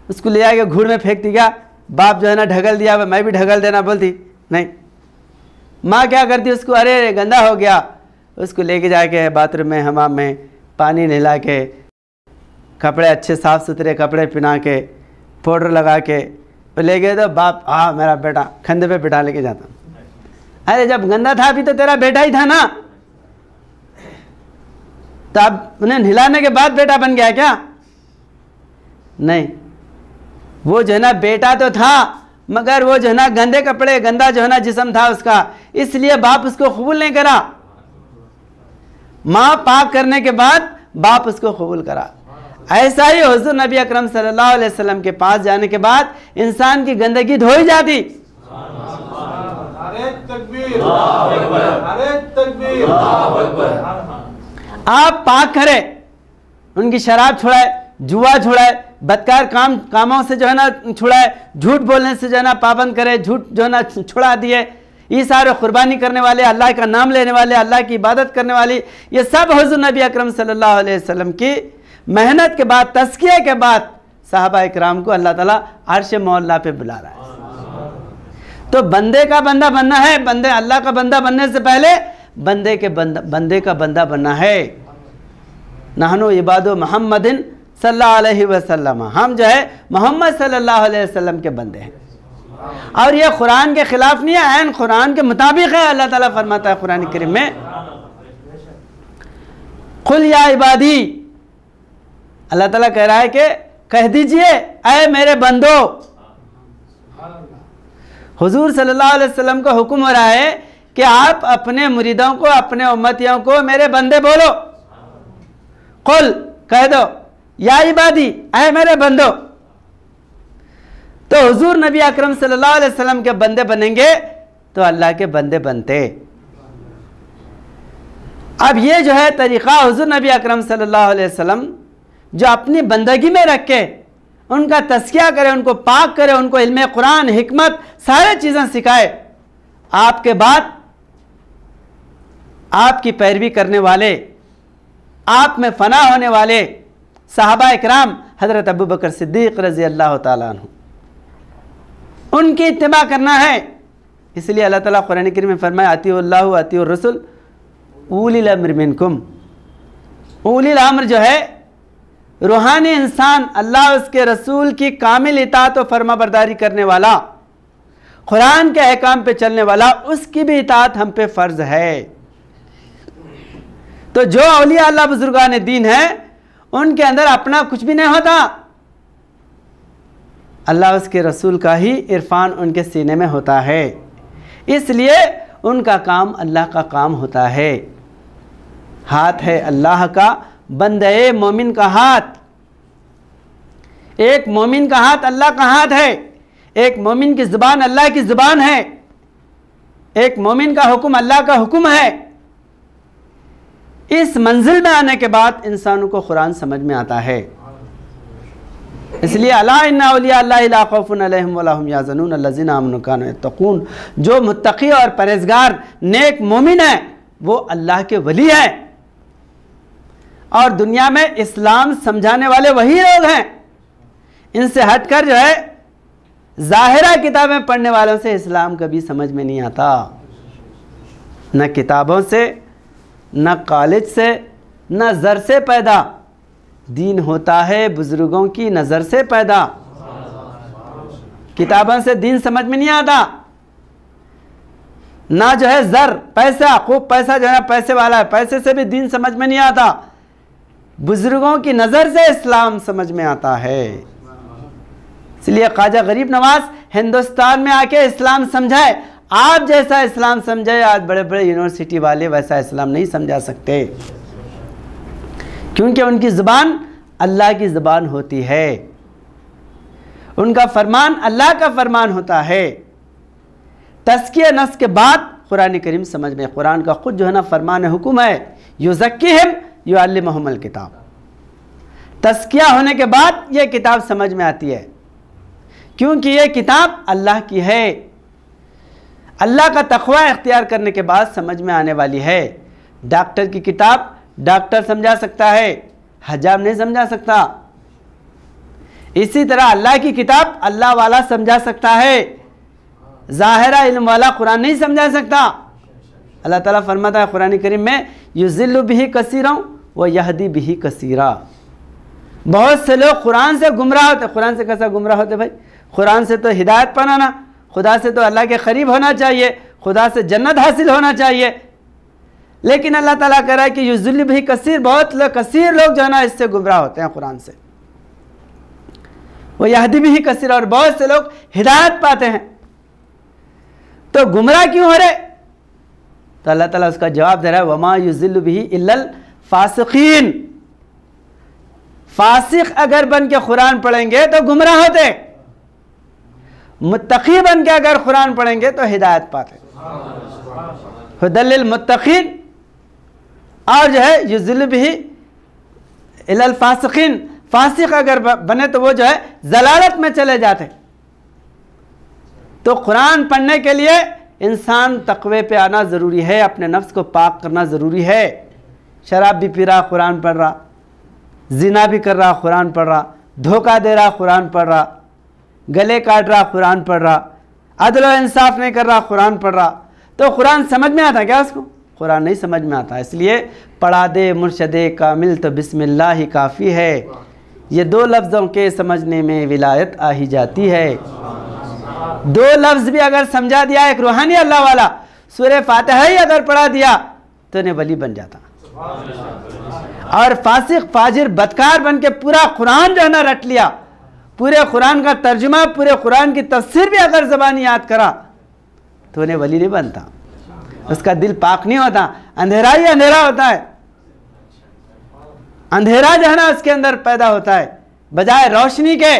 S1: उसको ले आके घूर में फेंक दिया, बाप जो है ना ढकल दिया, मैं भी ढकल देना बोलती नहीं। माँ क्या करती, उसको अरे गंदा हो गया, उसको लेके जाके बाथरूम में, हमाम में पानी नहला के, कपड़े अच्छे साफ़ सुथरे कपड़े पहना के, पाउडर लगा के ले गए तो बाप मेरा बेटा कंधे पे बिठा लेके जाता। अरे जब गंदा था अभी तो तेरा बेटा ही था ना, तो अब उन्हें नहलाने के बाद बेटा बन गया क्या? नहीं, वो जो है ना बेटा तो था, मगर वो जो है ना गंदे कपड़े, गंदा जो है ना जिस्म था उसका, इसलिए बाप उसको कबूल नहीं करा। माँ पाक करने के बाद बाप उसको कबूल करा। ऐसा ही हुजूर नबी अकरम सल्लल्लाहु अलैहि वसल्लम के पास जाने के बाद इंसान की गंदगी धो ही जाती।
S2: अरे तकबीर, अरे तकबीर।
S1: आप पाक करे, उनकी शराब छुड़ाए, जुआ छुड़ाए, बदकार कामों से जो है ना छुड़ाए, झूठ बोलने से जो है ना पाबंद करे, झूठ जो है ना छुड़ा दिए, ये सारे कुर्बानी करने वाले, अल्लाह का नाम लेने वाले, अल्लाह की इबादत करने वाली, ये सब हुजूर नबी अकरम सल्लल्लाहु अलैहि वसल्लम की मेहनत के बाद, तज़किया के बाद सहाबा इकराम को अल्लाह ताला अर्श मौला पे बुला रहा है। तो बंदे का बंदा बनना है, बंदे अल्लाह का बंदा बनने से पहले बंदे का बंदा बनना है। नहनु इबादु मोहम्मदिन सल्लल्लाहु अलैहि वसल्लम, हम जो है मोहम्मद सल्लल्लाहु अलैहि वसल्लम के बंदे हैं। और ये कुरान के खिलाफ नहीं है, ऐन कुरान के मुताबिक है। अल्लाह ताला फरमाता है कुरान करीम में, कुल या इबादी, अल्लाह ताला कह रहा है कि कह दीजिए ऐ मेरे बंदो। हुजूर सल्लल्लाहु अलैहि वसल्लम को हुक्म हो रहा है कि आप अपने मुरीदों को, अपने उम्मतियों को मेरे बंदे बोलो। कुल कह दो, या इबादी, ऐ मेरे बंदो। तो हुजूर नबी अकरम सल्लल्लाहु अलैहि वसल्लम के बंदे बनेंगे तो अल्लाह के बंदे बनते। अब ये जो है तरीक़ा हुजूर नबी अकरम सल्लल्लाहु अलैहि वसल्लम जो अपनी बंदगी में रख के उनका तज़किया करे, उनको पाक करे, उनको इल्म कुरान, हिकमत, सारे चीज़ें सिखाए, आपके बाद आपकी पैरवी करने वाले, आप में फना होने वाले सहाबा इकराम, हज़रत अबू बकर सिद्दीक़ रज़ी अल्लाह ताला अन्हु, उनकी इत्तिबा करना है। इसलिए अल्लाह ताला कुरान करीम में फरमाया, अतीउल्लाह व अतीउर रसूल उलिल अम्र मिनकुम। उलिल अम्र जो है रूहानी इंसान, अल्लाह उसके रसूल की कामिल इताअत व फरमाबरदारी करने वाला, कुरान के अहकाम पे चलने वाला, उसकी भी इताअत हम पे फ़र्ज़ है। तो जो औलिया अल्लाह बुजुर्गान दीन है उनके अंदर अपना कुछ भी नहीं होता, अल्लाह उसके रसूल का ही इरफान उनके सीने में होता है, इसलिए उनका काम अल्लाह का काम होता है। हाथ है अल्लाह का, बंदे मोमिन का हाथ। एक मोमिन का हाथ अल्लाह का हाथ है, एक मोमिन की ज़ुबान अल्लाह की ज़ुबान है, एक मोमिन का हुक्म अल्लाह का हुक्म है। इस मंजिल में आने के बाद इंसानों को कुरान समझ में आता है। इसलिए अला इन्ना औलिया अल्लाहि ला खौफुन अलैहिम वला हुम यहज़नून अल्लज़ीना आमनू कानू यत्तक़ून। जो मुत्तक़ी और परहेज़गार नेक मोमिन है वो अल्लाह के वली हैं, और दुनिया में इस्लाम समझाने वाले वही लोग हैं। इनसे हटकर जो है ज़ाहिरा किताबें पढ़ने वालों से इस्लाम कभी समझ में नहीं आता, न किताबों से, न कॉलेज से, न ज़र से पैदा। दीन होता है बुज़ुर्गों की नज़र से पैदा। किताबों से दीन समझ में नहीं आता, ना जो है ज़र, पैसा, खूब पैसा जो है पैसे वाला है, पैसे से भी दीन समझ में नहीं आता। बुज़ुर्गों की नज़र से इस्लाम समझ में आता है। इसलिए ख्वाजा गरीब नवाज हिंदुस्तान में आके इस्लाम समझाए। आप जैसा इस्लाम समझाए आज बड़े बड़े यूनिवर्सिटी वाले वैसा इस्लाम नहीं समझा सकते, क्योंकि उनकी ज़ुबान अल्लाह की ज़ुबान होती है, उनका फरमान अल्लाह का फरमान होता है। तज़किया नफ्स के बाद कुरान करीम समझ में, कुरान का खुद जो है ना फरमान हुक्म है, युज़क्किहिम युअल्लिमुहुमुल किताब। तज़किया होने के बाद ये किताब समझ में आती है, क्योंकि ये किताब अल्लाह की है। अल्लाह का तक़वा इख्तियार करने के बाद समझ में आने वाली है। डॉक्टर की किताब डॉक्टर समझा सकता है, हजाम नहीं समझा सकता। इसी तरह अल्लाह की किताब अल्लाह वाला समझा सकता है, ज़ाहिरा इल्म वाला कुरान नहीं समझा सकता। अल्लाह ताला फरमाता है कुरान करीम में, युज़िल्लु बिही कसीरा व यहदी बिही कसीरा। बहुत से लोग कुरान से गुमराह होते। कुरान से कैसा गुमराह होते भाई? कुरान से तो हिदायत पाना, खुदा से तो अल्लाह के करीब होना चाहिए, खुदा से जन्नत हासिल होना चाहिए। लेकिन अल्लाह ताला कह रहा है कि युज़िल्लु बिही कसीर, बहुत लोग कसीर लोग जो है ना इससे गुमराह होते हैं कुरान से। वो यहदी बिही कसीर, और बहुत से लोग हिदायत पाते हैं। तो गुमराह क्यों हो रहे? तो अल्लाह ताला उसका जवाब दे रहा है, वमा युज़िल्लु बिही इल्लल फासिकीन। फासिक अगर बन के कुरान पढ़ेंगे तो गुमराह होते, मुत्तकी बन के अगर कुरान पढ़ेंगे तो हिदायत पाते। हुदल्लिल मुत्तकीन, और जो है युज़िल्लु बिही इल्लल फासिकीन, फासिक अगर बने तो वो जो है जलालत में चले जाते। तो कुरान पढ़ने के लिए इंसान तक़वे पे आना ज़रूरी है, अपने नफ्स को पाक करना ज़रूरी है। शराब भी पी रहा कुरान पढ़ रहा, जिना भी कर रहा कुरान पढ़ रहा, धोखा दे रहा कुरान पढ़ रहा, गले काट रहा कुरान पढ़ रहा, अदल व इंसाफ नहीं कर रहा कुरान पढ़ रहा, तो कुरान समझ में आता क्या उसको? कुरान नहीं समझ में आता। इसलिए पढ़ा दे मुर्शदे कामिल तो बिस्मिल्लाह ही काफ़ी है। ये दो लफ्ज़ों के समझने में विलायत आ ही जाती है। दो लफ्ज़ भी अगर समझा दिया, एक रूहानी अल्लाह वाला सूरह फातिहा ही अगर पढ़ा दिया तो इन्हें वली बन जाता। और फासिक फाजिर बदकार बन के पूरा कुरान जो है ना रट लिया, पूरे कुरान का तर्जुमा, पूरे कुरान की तफसीर भी अगर ज़बानी याद करा तो उन्हें वली नहीं बनता, उसका दिल पाक नहीं होता, अंधेरा ही अंधेरा होता है। अंधेरा जो है ना उसके अंदर पैदा होता है बजाय रोशनी के।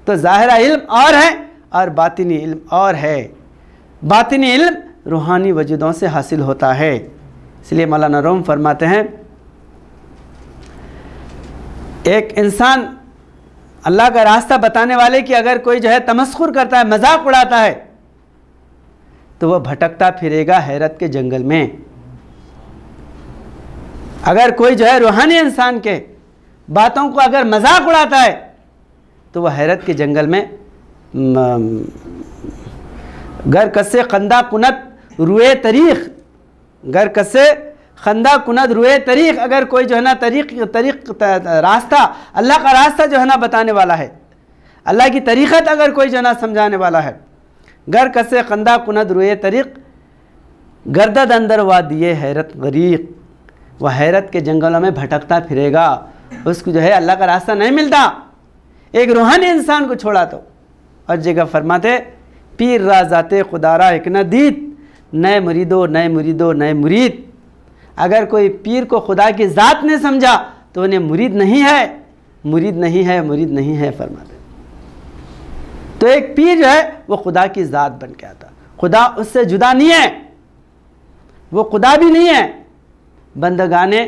S1: तो ज़ाहिरा इल्म और है और बातिनी इल्म और है। बातिनी इल्म रूहानी वजूदों से हासिल होता है। इसलिए मौलाना रूम फरमाते हैं, एक इंसान अल्लाह का रास्ता बताने वाले की अगर कोई जो है तमस्खुर करता है, मजाक उड़ाता है, तो वह भटकता फिरेगा हैरत के जंगल में। अगर कोई जो है रूहानी इंसान के बातों को अगर मजाक उड़ाता है तो वह हैरत के जंगल में गर कस्से खंदा कुनत रुए तरीक़, गर कस्से खंदा कुनत रुए तरीक़, अगर कोई जो है ना तरीक़ रास्ता, अल्लाह का रास्ता जो है ना बताने वाला है, अल्लाह की तरीक़त अगर कोई जो है ना समझाने वाला है, गर कस्से खंदा कुनत रुए तरीक़ गर्दद अंदर वादिये हैरत गरीक़, वह हैरत के जंगलों में भटकता फिरेगा, उसको जो है अल्लाह का रास्ता नहीं मिलता। एक रूहानी इंसान को छोड़ा तो। और जगह फरमाते, पीर राजाते खुदारा एक न दीद, नए मुरीदो नए मुरीदो नए मुरीद। अगर कोई पीर को खुदा की ज़ात ने समझा तो उन्हें मुरीद नहीं है, मुरीद नहीं है, मुरीद नहीं है फरमाते। तो एक पीर जो है वो खुदा की ज़ात बन के आता, खुदा उससे जुदा नहीं है, वो खुदा भी नहीं है। बंदगाने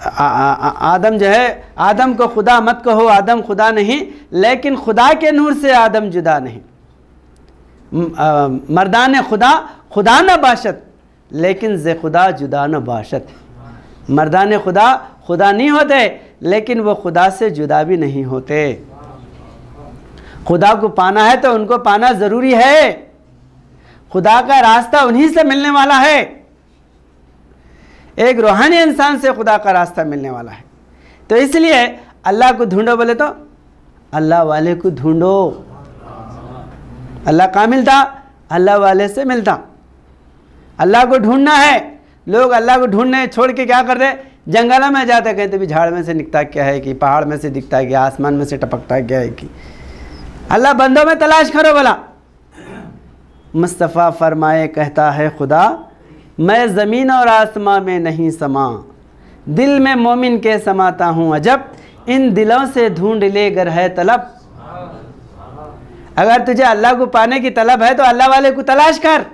S1: आदम जो है, आदम को खुदा मत कहो, आदम खुदा नहीं, लेकिन खुदा के नूर से आदम जुदा नहीं। मर्दान खुदा खुदा न बाशत, लेकिन जे खुदा जुदा न बाशत। मर्दान खुदा खुदा नहीं होते, लेकिन वो खुदा से जुदा भी नहीं होते। खुदा को पाना है तो उनको पाना ज़रूरी है। खुदा का रास्ता उन्हीं से मिलने वाला है। एक रूहानी इंसान से खुदा का रास्ता मिलने वाला है। तो इसलिए अल्लाह को ढूंढो बोले तो अल्लाह वाले को ढूंढो। अल्लाह कहाँ मिलता? अल्लाह वाले से मिलता। अल्लाह को ढूंढना है। लोग अल्लाह को ढूंढने छोड़ के क्या करते? जंगल में जाते, कहते भी झाड़ में से निकलता क्या है, कि पहाड़ में से दिखता है, कि आसमान में से टपकता क्या है। कि अल्लाह बंदों में तलाश करो बोला। मुस्तफ़ा फरमाए कहता है खुदा, मैं ज़मीन और आसमां में नहीं समा, दिल में मोमिन के समाता हूँ अजब, इन दिलों से ढूंढ ले गर है तलब। अगर तुझे अल्लाह को पाने की तलब है तो अल्लाह वाले को तलाश कर,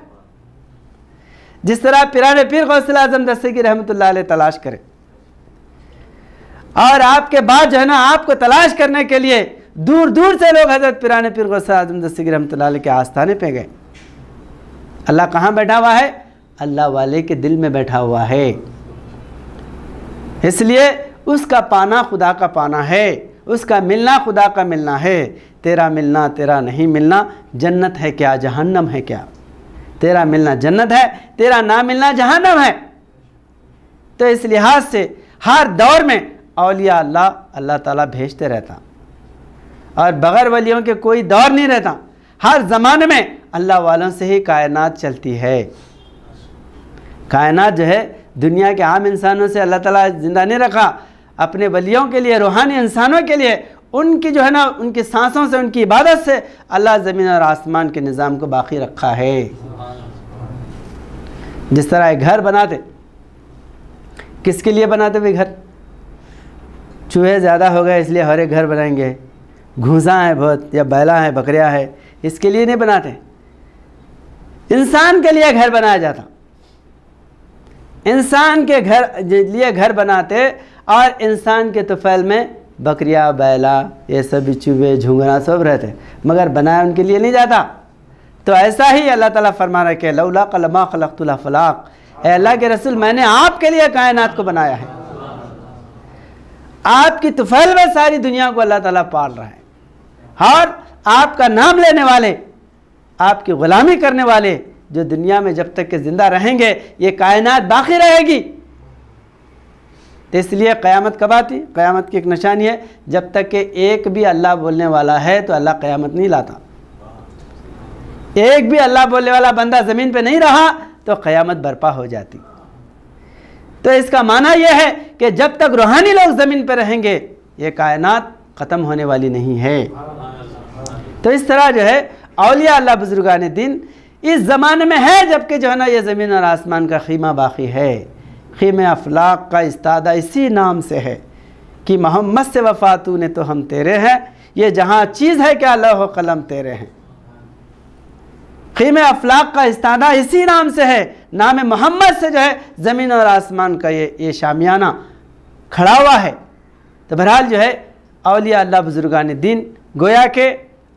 S1: जिस तरह पिराने पीर गौसुल आज़म दस्तगीर रहमतुल्लाह अलैह तलाश करे। और आपके बाद जो है ना आपको तलाश करने के लिए दूर दूर से लोग हज़रत पिराने पीर गौस आज़म दस्तगीर रहमतुल्लाह अलैह के आस्थाने पे गए। अल्लाह कहाँ बैठा हुआ है? अल्लाह वाले के दिल में बैठा हुआ है। इसलिए उसका पाना खुदा का पाना है, उसका मिलना खुदा का मिलना है। तेरा मिलना तेरा नहीं मिलना जन्नत है क्या जहन्नम है क्या? तेरा मिलना जन्नत है, तेरा ना मिलना जहन्नम है। तो इस लिहाज से हर दौर में औलिया अल्लाह ताला भेजते रहता, और बग़ैर वलियों के कोई दौर नहीं रहता। हर ज़माने में अल्लाह वालों से ही कायनात चलती है। कायनात जो है दुनिया के आम इंसानों से अल्लाह ताला ज़िंदा नहीं रखा, अपने वलियों के लिए, रूहानी इंसानों के लिए, उनकी जो है ना उनकी सांसों से, उनकी इबादत से अल्लाह ज़मीन और आसमान के निज़ाम को बाकी रखा है। जिस तरह एक घर बनाते, किसके लिए बनाते भाई घर? चूहे ज़्यादा हो गए इसलिए हर एक घर बनाएंगे, घूसा है बहुत या बैला है, बकरियां है, इसके लिए नहीं बनाते। इंसान के लिए घर बनाया जाता, इंसान के घर लिए घर बनाते, और इंसान के तुफैल में बकरियां, बैला, ये सब चूहे, झुंगना सब रहते, मगर बनाया उनके लिए नहीं जाता। तो ऐसा ही अल्लाह ताला फरमा रहा है कि लौला कलमा खलक़तुल अफ़लाक़, ऐ अल्लाह के रसूल मैंने आपके लिए कायनात को बनाया है। आपकी तुफैल में सारी दुनिया को अल्लाह ताला पाल रहा है, और आपका नाम लेने वाले, आपकी ग़ुलामी करने वाले जो दुनिया में जब तक के ज़िंदा रहेंगे ये कायनात बाकी रहेगी। तो इसलिए क़यामत कब आती? क़यामत की एक निशानी है, जब तक कि एक भी अल्लाह बोलने वाला है तो अल्लाह क़यामत नहीं लाता। एक भी अल्लाह बोलने वाला बंदा ज़मीन पे नहीं रहा तो क़यामत बर्पा हो जाती। तो इसका माना यह है कि जब तक रूहानी लोग ज़मीन पे रहेंगे ये कायनात ख़त्म होने वाली नहीं है। तो इस तरह जो है औलिया अल्लाह बुजुर्गान दीन इस ज़माने में है, जबकि जो है ना ये ज़मीन और आसमान का खीमा बाकी है। खीमे अफलाक का इस्तादा इसी नाम से है कि मोहम्मद से वफ़ा तूने तो हम तेरे हैं, ये जहाँ चीज़ है क्या लौह कलम तेरे हैं। खीमे अफलाक का इस्तादा इसी नाम से है, नाम मोहम्मद से जो है ज़मीन और आसमान का ये शामियाना खड़ा हुआ है। तो बहरहाल जो है औलिया अल्लाह बुजुर्गान दीन गोया के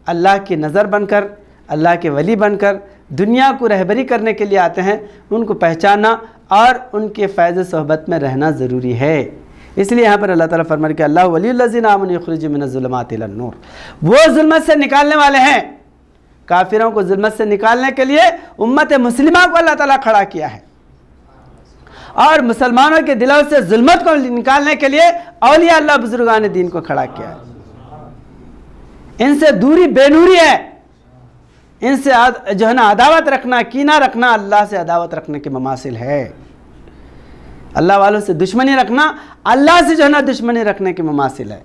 S1: अल्लाह की नज़र बनकर, अल्लाह के वली बनकर दुनिया को रहबरी करने के लिए आते हैं। उनको पहचानना और उनके फ़ैज़ सोहबत में रहना ज़रूरी है। इसलिए यहाँ पर अल्लाह ताला फरमाया कि अल्लाह वलियुल्लज़ीना आमनू युख़रिजुहुम मिनज़्ज़ुलुमाति इलन-नूर, वो ज़ुल्मत से निकालने वाले हैं। काफिरों को ज़ुल्मत से निकालने के लिए उम्मत मुस्लिमा को अल्लाह ताला खड़ा किया है, और मुसलमानों के दिलों से ज़ुल्मत को निकालने के लिए औलिया अल्लाह बुजुर्गान दीन को खड़ा किया है। इनसे दूरी बेनूरी है, इनसे जो है ना अदावत रखना, कीना रखना अल्लाह से अदावत रखने के ममासिल है। अल्लाह वालों से दुश्मनी रखना अल्लाह से जो है ना दुश्मनी रखने के ममासिल है।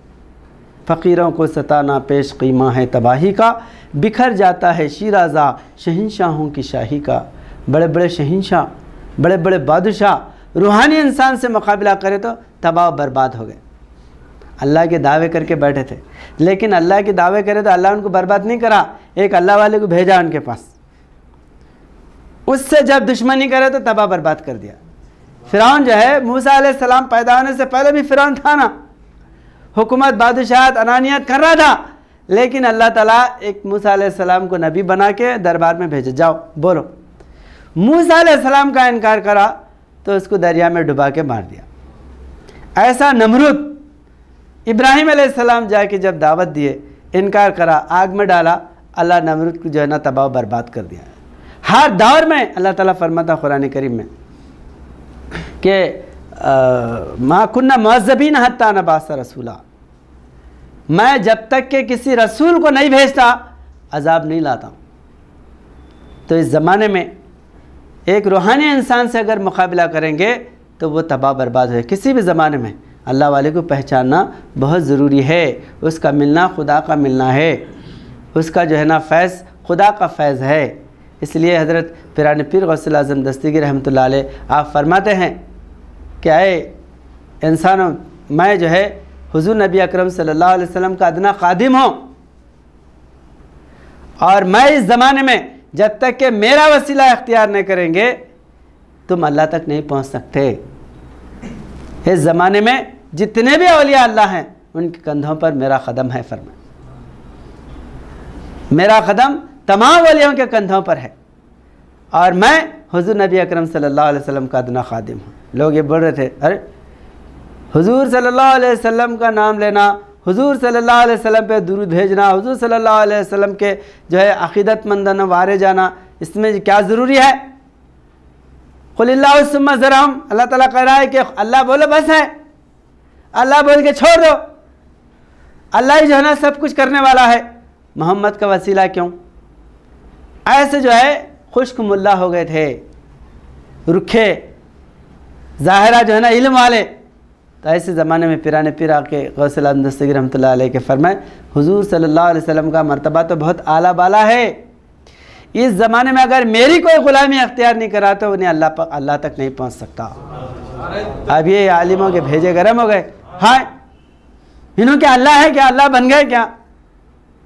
S1: फ़कीरों को सताना पेश कीमा है तबाही का, बिखर जाता है शीराज़ा शहंशाहों की शाही का। बड़े बड़े शहंशाह, बड़े बड़े बादशाह रूहानी इंसान से मुकाबला करे तो तबाह बर्बाद हो गए। अल्लाह के दावे करके बैठे थे, लेकिन अल्लाह के दावे करे तो अल्लाह उनको बर्बाद नहीं करा, एक अल्लाह वाले को भेजा उनके पास, उससे जब दुश्मनी करे तो तबाह बर्बाद कर दिया। फ़िरौन जो है मूसा अलैहिस्सलाम पैदा होने से पहले भी फ़िरौन था ना, हुकूमत बादशाहत अनानियत कर रहा था, लेकिन अल्लाह ताला एक मूसा अलैहिस्सलाम को नबी बना के दरबार में भेजे, जाओ बोलो। मूसा अलैहिस्सलाम का इनकार करा तो उसको दरिया में डुबा के मार दिया। ऐसा नमरूद इब्राहिम अलैहिस्सलाम जाके जब दावत दिए, इनकार करा, आग में डाला, अल्लाह नमरूद को जो है ना तबाह बर्बाद कर दिया। हर दौर में अल्लाह ताला फरमाता कुरान करीम में कि मा कुन्ना मुअज़्ज़बीन हत्ता नबअसा रसूला, मैं जब तक के किसी रसूल को नहीं भेजता अजाब नहीं लाता हूँ। तो इस ज़माने में एक रूहानी इंसान से अगर मुकाबला करेंगे तो वो तबाह बर्बाद है। किसी भी ज़माने में अल्लाह वाले को पहचानना बहुत ज़रूरी है, उसका मिलना खुदा का मिलना है, उसका जो है ना फैज़ खुदा का फैज़ है। इसलिए हज़रत पिराने पीर गौसुल आज़म दस्तगीर रहमतुल्लाह अलैह आप फरमाते हैं कि आए इंसानों, मैं जो है हुज़ूर नबी अकरम सल्लल्लाहु अलैहि वसल्लम का अदना खादिम हूँ, और मैं इस ज़माने में जब तक कि मेरा वसीला इख्तियार नहीं करेंगे तुम अल्लाह तक नहीं पहुँच सकते। इस ज़माने में जितने भी औलिया अल्लाह हैं उनके कंधों पर मेरा कदम है। फरमाया मेरा कदम तमाम वलियों के कंधों पर है और मैं हुजूर नबी अकरम सल्लल्लाहु अलैहि वसल्लम का अदना खादिम हूँ। लोग ये बोल रहे थे, अरे हुजूर सल्लल्लाहु अलैहि वसल्लम का नाम लेना, हुजूर सल्लल्लाहु अलैहि वसल्लम पे दुरूद भेजना, हुजूर सल्लल्लाहु अलैहि वसल्लम के जो है अक़ीदतमंदाना वारे जाना, इसमें क्या ज़रूरी है? क़ुलिल्लाहु सुम्मा ज़रहम, अल्लाह ताला कह रहा है कि अल्लाह बोलो बस है, अल्लाह बोल के छोड़ दो, अल्लाह ही जो है ना सब कुछ करने वाला है, मोहम्मद का वसीला क्यों? ऐसे जो है खुश्क मुल्ला हो गए थे, रुखे ज़ाहिरा जो है ना इल्म वाले। तो ऐसे ज़माने में पिराने पीर आके गौसुल आज़म दस्तगीर रहमतुल्लाह अलैह के फरमाए, हुजूर सल्लल्लाहु अलैहि वसल्लम का मर्तबा तो बहुत आला बाला है, इस ज़माने में अगर मेरी कोई ग़ुलामी अख्तियार नहीं करा तो उन्हें अल्लाह तक नहीं पहुँच सकता। अब ये आलिमों के भेजे गर्म हो गए, हाँ इन्हों क्या अल्लाह है क्या, अल्लाह बन गए क्या?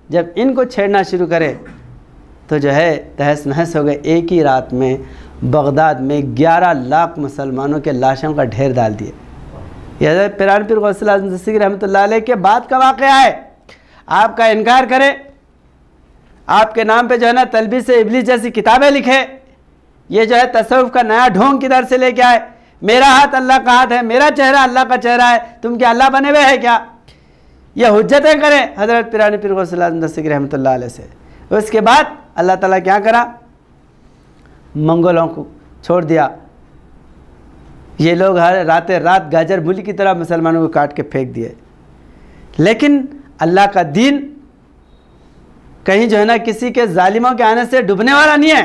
S1: जब इनको छेड़ना शुरू करे तो जो है तहस नहस हो गए। एक ही रात में बगदाद में 11 लाख मुसलमानों के लाशों का ढेर डाल दिए। यह पिरान पीर गौसुल आज़म दस्तगीर रहमतुल्लाह अलैह के बाद का वाक़या है। आपका इनकार करे, आपके नाम पे जो है ना तलबीस इब्लीस जैसी किताबें लिखे, ये जो है तसव्वुफ़ का नया ढोंग किधर से लेके आए, मेरा हाथ अल्लाह का हाथ है, मेरा चेहरा अल्लाह का चेहरा है, तुम क्या अल्लाह बने हुए हैं क्या? ये हुज्जतें करें हज़रत पिरानी पीर गौसुल आज़म दस्तगीर रहमतुल्लाह अलैह से। उसके बाद अल्लाह ताला क्या करा, मंगोलों को छोड़ दिया। ये लोग हर रातें रात गाजर मूली की तरह मुसलमानों को काट के फेंक दिए। लेकिन अल्लाह का दीन कहीं जो है ना किसी के जालिमों के आने से डूबने वाला नहीं है।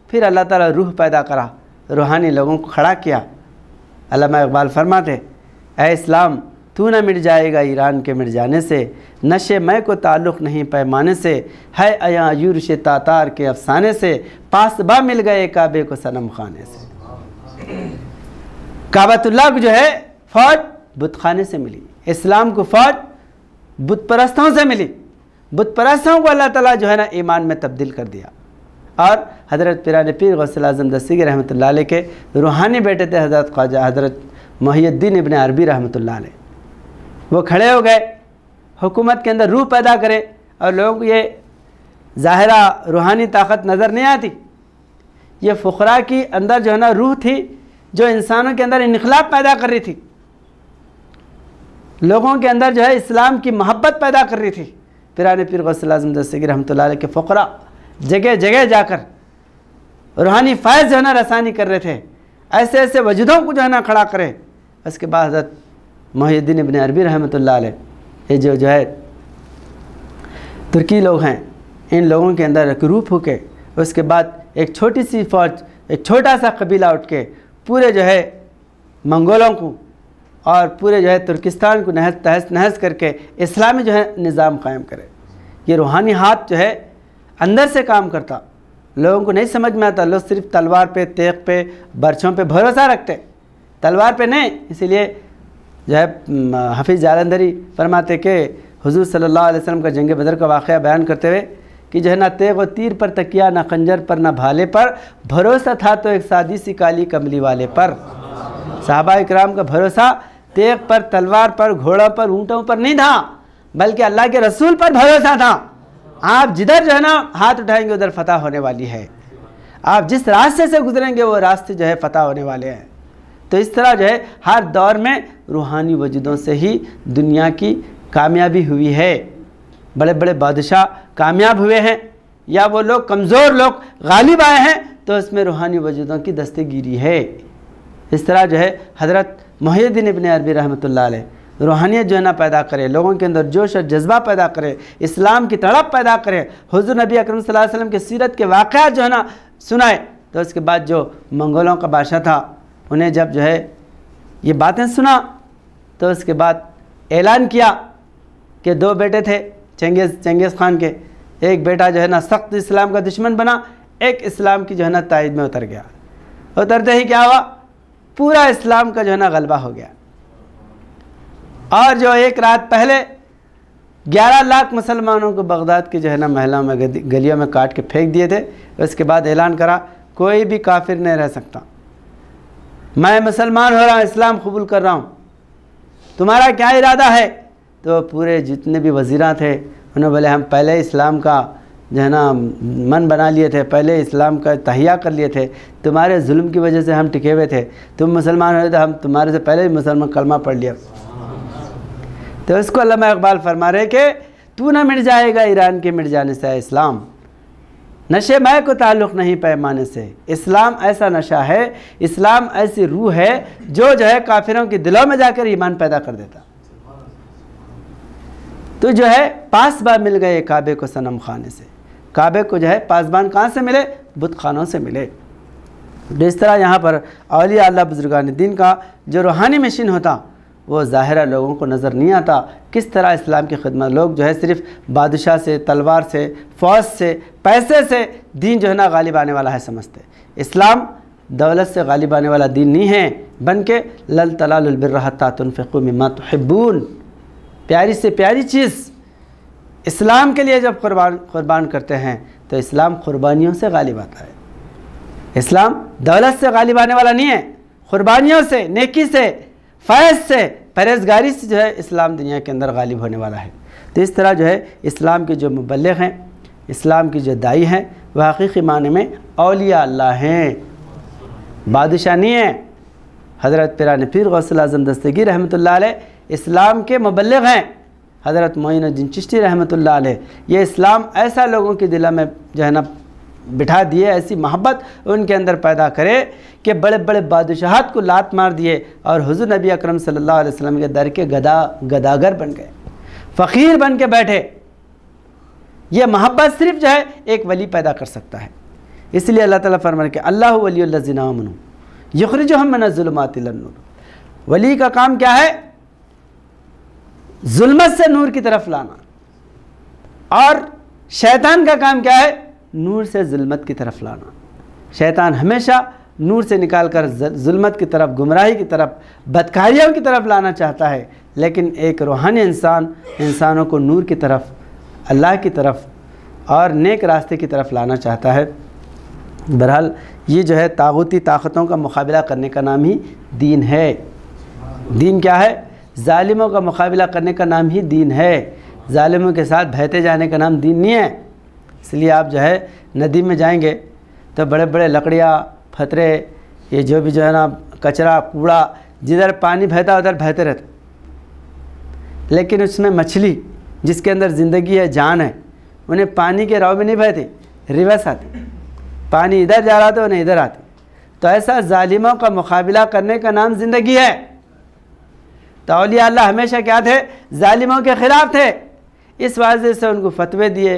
S1: फिर अल्लाह ताला रूह पैदा करा, रूहानी लोगों को खड़ा किया। अल्लामा इकबाल फरमाते, ऐ इस्लाम तू न मिट जाएगा ईरान के मिट जाने से, नशे मैं को ताल्लुक़ नहीं पैमाने से, है अया यूर्श तातार के अफसाने से, पासबा मिल गए काबे को सनम खाने से। काबतुल्लाह को जो है फ़ौज बुत खाने से मिली, इस्लाम को फ़ौज बुत परस्तों से मिली। बुत परस्तों को अल्लाह ताला जो है ना ईमान में तब्दील कर दिया। और हज़रत पिराने पीर गौसुल आज़म दस्तगीर रहमतुल्लाह अलैह के रूहानी बेटे थे हज़रत ख्वाजा हज़रत मुहियुद्दीन इब्न अरबी रहमतुल्लाह अलैह, वो खड़े हो गए हुकूमत के अंदर रूह पैदा करे। और लोगों को ये ज़ाहिरा रूहानी ताकत नज़र नहीं आती, ये फ़ुक़रा की अंदर जो है ना रूह थी जो इंसानों के अंदर इनक़लाब पैदा कर रही थी, लोगों के अंदर जो है इस्लाम की मोहब्बत पैदा कर रही थी। पिराने पीर गौसुल आज़म दस्तगीर रहमतुल्लाह अलैह के फ़ुक़रा जगह जगह जाकर रूहानी फ़ैज़ जो है ना रसानी कर रहे थे, ऐसे ऐसे वजूदों को जो है ना खड़ा करे। उसके बाद हज़रत मुहियुद्दीन इब्न अरबी रहमतुल्लाह अलैह, ये जो है तुर्की लोग हैं, इन लोगों के अंदर एक रूह फूके। उसके बाद एक छोटी सी फ़ौज, एक छोटा सा कबीला उठ के पूरे जो है मंगोलों को और पूरे जो है तुर्किस्तान को तहस नहस करके इस्लामी जो है निज़ाम कायम करे। ये रूहानी हाथ जो है अंदर से काम करता, लोगों को नहीं समझ में आता। लोग सिर्फ तलवार पे, तेग पे, बर्छों पे भरोसा रखते, तलवार पे नहीं। इसीलिए जो है हफीज़ जालंधरी फरमाते कि हुजूर सल्लल्लाहु अलैहि वसल्लम का जंग बदर का वाक़या बयान करते हुए कि जो है ना तेग व तीर पर तकिया, ना खंजर पर, ना भाले पर, भरोसा था तो एक सादी सी काली कमली वाले पर। सहाबा इकराम का भरोसा तेग पर, तलवार पर, घोड़ों पर, ऊँटों पर नहीं था, बल्कि अल्लाह के रसूल पर भरोसा था। आप जिधर जो है ना हाथ उठाएंगे उधर फतह होने वाली है, आप जिस रास्ते से गुजरेंगे वो रास्ते जो है फतह होने वाले हैं। तो इस तरह जो है हर दौर में रूहानी वजूदों से ही दुनिया की कामयाबी हुई है। बड़े बड़े बादशाह कामयाब हुए हैं या वो लोग कमज़ोर लोग गालिब आए हैं तो उसमें रूहानी वजूदों की दस्तगिरी है। इस तरह जो है हज़रत मुहियुद्दीन इब्न अरबी रहमतुल्लाह अलैह रूहानियत जो है ना पैदा करे, लोगों के अंदर जोश और जज्बा पैदा करे, इस्लाम की तड़प पैदा करे, हुज़ूर नबी अकरम सल्लल्लाहु अलैहि वसल्लम के सीरत के वाक़यात जो है ना सुनाए। तो उसके बाद जो मंगोलों का बादशाह था, उन्हें जब जो है ये बातें सुना तो उसके बाद ऐलान किया कि दो बेटे थे चंगेज़ खान के, एक बेटा जो है ना सख्त इस्लाम का दुश्मन बना, एक इस्लाम की जो है ना तायद में उतर गया। उतरते ही क्या हुआ, पूरा इस्लाम का जो है ना गलबा हो गया। और जो एक रात पहले 11 लाख मुसलमानों को बगदाद की जो है ना महलों में गलियों में काट के फेंक दिए थे। उसके बाद ऐलान करा कोई भी काफिर नहीं रह सकता, मैं मुसलमान हो रहा हूँ, इस्लाम कबूल कर रहा हूँ। तुम्हारा क्या इरादा है? तो पूरे जितने भी वज़ीरा थे उन्होंने बोले हम पहले इस्लाम का जो है ना मन बना लिए थे, पहले इस्लाम का तहिया कर लिए थे, तुम्हारे जुल्म की वजह से हम टिके हुए थे, तुम मुसलमान हुए तो हम तुम्हारे से पहले ही मुसलमान कलमा पढ़ लिया। तो इसको अल्लामा इकबाल फरमा रहे कि तू ना मिट जाएगा ईरान के मिट जाने से इस्लाम, नशे मैं को ताल्लुक़ नहीं पैमाने से। इस्लाम ऐसा नशा है, इस्लाम ऐसी रूह है जो है काफिरों के दिलों में जाकर ईमान पैदा कर देता। तो जो है पासबा मिल गए काबे को सनम खाने से। काबे को जो है पासबान कहाँ से मिले? बुत खानों से मिले। इस तरह यहाँ पर औलिया अल्लाह बुजुर्गान दीन का जो रूहानी मिशन होता वो ज़ाहिरा लोगों को नज़र नहीं आता। किस तरह इस्लाम की खिदमत, लोग जो है सिर्फ़ बादशाह से, तलवार से, फ़ौज से, पैसे से दीन जो है ना गालिब आने वाला है समझते। इस्लाम दौलत से गालिब आने वाला दीन नहीं है, बल्कि लल तनालुल बिर्र हत्ता तुनफ़िक़ू मिम्मा तुहिब्बून, प्यारी से प्यारी चीज़ इस्लाम के लिए जब कुर्बान करते हैं तो इस्लाम कुर्बानियों से गालिब आता है। इस्लाम दौलत से गालिब आने वाला नहीं है, कुर्बानियों से, नेकी से, फैज़ से, परहेज़गारी से जो है इस्लाम दुनिया के अंदर गालिब होने वाला है। तो इस तरह जो है इस्लाम के जो मुबल्लिग़ हैं, इस्लाम की जो दाई हैं, वह हकीकी माने में औलिया अल्लाह हैं, बादशाह नहीं है। हज़रत पिरान पीर गौसुल आज़म दस्तगीर रहमतुल्लाह अलैह इस्लाम के मुबल्लिग़ हैं। हज़रत मोइनुद्दीन चिश्ती रहमतुल्लाह अलैह ये इस्लाम ऐसा लोगों के दिल में जो है ना बिठा दिए, ऐसी मोहब्बत उनके अंदर पैदा करे कि बड़े बड़े बादशाहत को लात मार दिए और हुज़ूर नबी अकरम सल्लल्लाहु अलैहि वसल्लम के दर के गदागर बन गए, फ़कीर बन के बैठे। ये मोहब्बत सिर्फ जो है एक वली पैदा कर सकता है। इसलिए अल्लाह ताला फरमाते कि अल्लाहु वलियुल्लज़ीना आमनू युख़रिजुहुम मिनज़्ज़ुलुमाति इलन-नूर। वली का काम क्या है? जुल्मत से नूर की तरफ लाना। और शैतान का काम क्या है? नूर से जुल्मत की तरफ लाना। शैतान हमेशा नूर से निकालकर जुल्मत की तरफ, गुमराही की तरफ, बदकारियों की तरफ लाना चाहता है, लेकिन एक रूहानी इंसान इंसानों को नूर की तरफ, अल्लाह की तरफ और नेक रास्ते की तरफ लाना चाहता है। बहरहाल ये जो है तागूती ताकतों का मुकाबला करने का नाम ही दीन है। दीन क्या है? जालिमों का मुकाबला करने का नाम ही दीन है। जालिमों के साथ बहते जाने का नाम दीन नहीं है। इसलिए आप जो है नदी में जाएंगे तो बड़े बड़े लकड़ियाँ, फतरे, ये जो भी जो है ना कचरा, कूड़ा, जिधर पानी बहता उधर बहते रहते, लेकिन उसमें मछली जिसके अंदर ज़िंदगी है, जान है, उन्हें पानी के राव में नहीं बहती, रिवर्स आती। पानी इधर जा रहा था उन्हें इधर आती। तो ऐसा जालिमों का मुकाबला करने का नाम ज़िंदगी है। तो औलिया अल्लाह हमेशा क्या थे? जालिमों के ख़िलाफ़ थे। इस वजह से उनको फतवे दिए,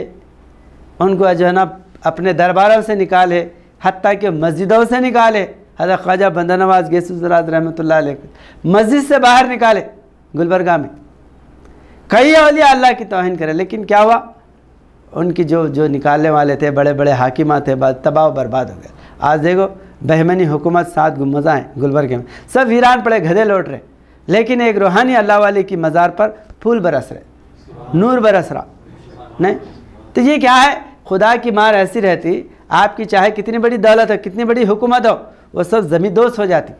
S1: उनको जो है ना अपने दरबारों से निकाले, हत्ता कि मस्जिदों से निकाले। हज़रत ख्वाजा बंदा नवाज़ गैसुसराज रहमतुल्लाह अलैह मस्जिद से बाहर निकाले गुलबर्गा में। कई औलिया अल्लाह की तौहीन करे, लेकिन क्या हुआ? उनकी जो निकालने वाले थे, बड़े बड़े हाकिमा थे, तबाह बर्बाद हो गए। आज देखो बहमनी हुकूमत, 7 गुम्बद हैं गुलबर्गे में, सब वीरान पड़े, गधे लौट रहे, लेकिन एक रूहानी अल्लाह वाले की मज़ार पर फूल बरस रहे, नूर बरस रहा नहीं। तो ये क्या है? खुदा की मार ऐसी रहती, आपकी चाहे कितनी बड़ी दौलत हो, कितनी बड़ी हुकूमत हो, वो सब ज़मींदोज़ हो जाती।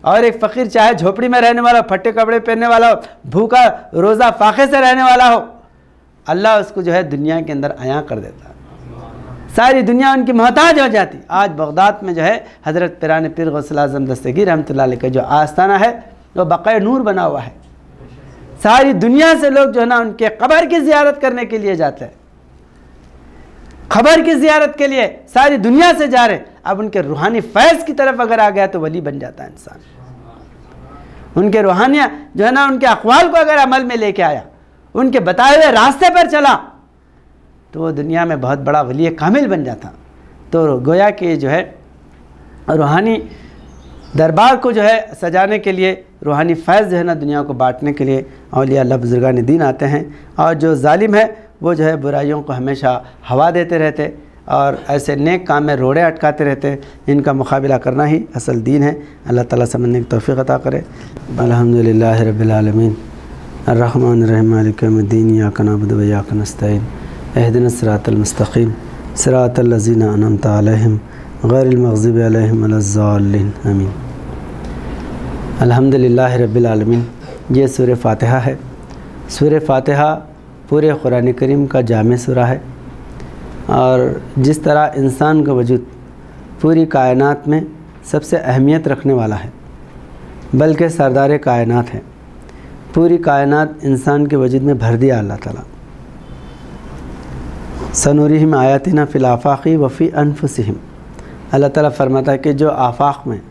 S1: और एक फ़कीर चाहे झोपड़ी में रहने वाला, फट्टे कपड़े पहनने वाला हो, भूखा रोज़ा फाखे से रहने वाला हो, अल्लाह उसको जो है दुनिया के अंदर आया कर देता, सारी दुनिया उनकी मोहताज हो जाती। आज बगदाद में जो है हज़रत पिरान पीर गौसुल आज़म दस्तगीर रहमतुल्लाह अलैह का जो आस्ताना है वो बक़ाए नूर बना हुआ है। सारी दुनिया से लोग जो है ना उनके कब्र की ज़ियारत करने के लिए जाते हैं, खबर की ज़ियारत के लिए सारी दुनिया से जा रहे। अब उनके रूहानी फैज़ की तरफ अगर आ गया तो वली बन जाता है इंसान। उनके रूहानिया जो है ना उनके अक़वाल को अगर अमल में लेके आया, उनके बताए हुए रास्ते पर चला, तो वो दुनिया में बहुत बड़ा वली कामिल बन जाता। तो गोया कि जो है रूहानी दरबार को जो है सजाने के लिए, रूहानी फैज़ जो है ना दुनिया को बांटने के लिए औलिया अल्लाह बुज़ुर्गान दीन आते हैं। और जो जालिम है वो जो है बुराइयों को हमेशा हवा देते रहते और ऐसे नेक काम में रोड़े अटकाते रहते। इनका मुकाबला करना ही असल दीन है। अल्लाह ताला समझने की तौफ़ीक़ अता करे। अल्हम्दुलिल्लाहि रब्बिल आलमीन अर्रहमानिर रहीम मालिकि यौमिद्दीन इय्याका नअबुदु व इय्याका नस्तईन इहदिनस सिरातल मुस्तक़ीम सिरातल लज़ीना अनअमता अलैहिम गैरिल मग़ज़ूबि अलैहिम वलज़्ज़ालिन आमीन। अल्हम्दुलिल्लाहि रब्बिल आलमीन ये सूरह फातिहा है। सूरह फातिहा पूरे कुरान करीम का जामे सूरा है और जिस तरह इंसान का वजूद पूरी कायनात में सबसे अहमियत रखने वाला है, बल्कि सरदार कायनात है। पूरी कायनात इंसान के वजूद में भर दिया अल्लाह ताला। सनुरिहिम आयातिना फिल आफाक़ी व फ़ी अनफुसिहिम। अल्लाह ताला फरमाता है कि जो आफाक़ में,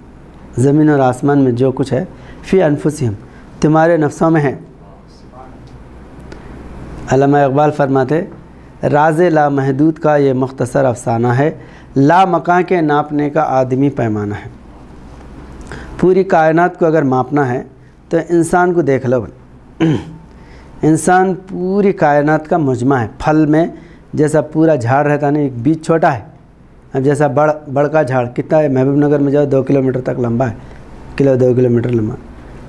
S1: ज़मीन और आसमान में जो कुछ है, फ़ी अनफुसिहिम, तुम्हारे नफ्सों में है। अल्लामा इक़बाल फरमाते, राज़ लामहदूद का ये मुख्तसर अफसाना है, ला मकां के नापने का आदमी पैमाना है। पूरी कायनात को अगर मापना है तो इंसान को देख लो। इंसान पूरी कायनात का मुजमा है। फल में जैसा पूरा झाड़ रहता है ना, एक बीज छोटा है, अब जैसा बड़का झाड़ कितना है, महबूबनगर में जाओ 2 किलोमीटर तक लंबा है, 2 किलोमीटर लंबा,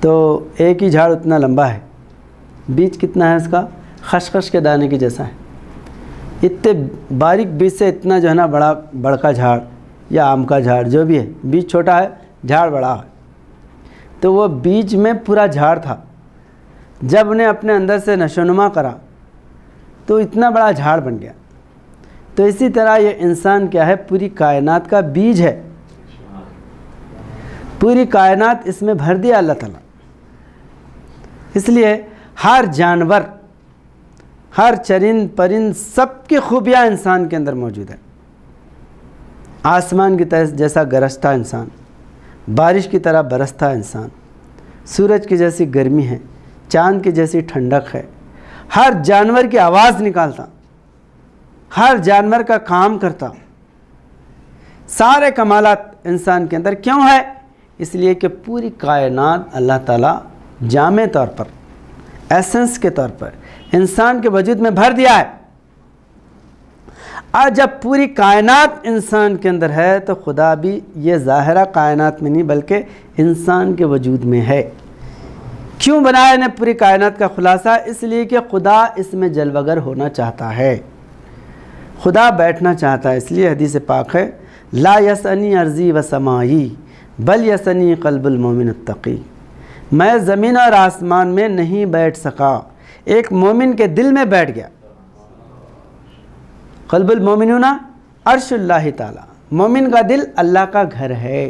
S1: तो एक ही झाड़ उतना लंबा है। बीज कितना है उसका, खसखस के दाने की जैसा है। इतने बारीक बीज से इतना जो है ना बड़का झाड़ या आम का झाड़ जो भी है, बीज छोटा है, झाड़ बड़ा है। तो वो बीज में पूरा झाड़ था, जब उन्हें अपने अंदर से नशोनुमा करा तो इतना बड़ा झाड़ बन गया। तो इसी तरह ये इंसान क्या है, पूरी कायनात का बीज है। पूरी कायनात इसमें भर दिया अल्लाह ताला। इसलिए हर जानवर, हर चरिंद परिंद, सबकी खूबियाँ इंसान के अंदर मौजूद है। आसमान की तरह जैसा गरजता इंसान, बारिश की तरह बरसता इंसान, सूरज की जैसी गर्मी है, चाँद की जैसी ठंडक है। हर जानवर की आवाज़ निकालता, हर जानवर का काम करता। सारे कमालात इंसान के अंदर क्यों है? इसलिए कि पूरी कायनात अल्लाह ताला जामे तौर पर, एसेंस के तौर पर इंसान के वजूद में भर दिया है। आज जब पूरी कायनात इंसान के अंदर है तो खुदा भी ये ज़ाहिरा कायनात में नहीं बल्कि इंसान के वजूद में है। क्यों बनाया ने पूरी कायनात का खुलासा? इसलिए कि खुदा इसमें जलवगर होना चाहता है, खुदा बैठना चाहता है। इसलिए हदीस पाक है, ला यसनी अर्ज़ी व समाई बल यसनी क़ल्बुल मोमिन अत्तक़ी। मैं ज़मीन और आसमान में नहीं बैठ सका, एक मोमिन के दिल में बैठ गया। क़ल्बुल मोमिनुना अर्शुल्लाहि ताला, मोमिन का दिल अल्लाह का घर है।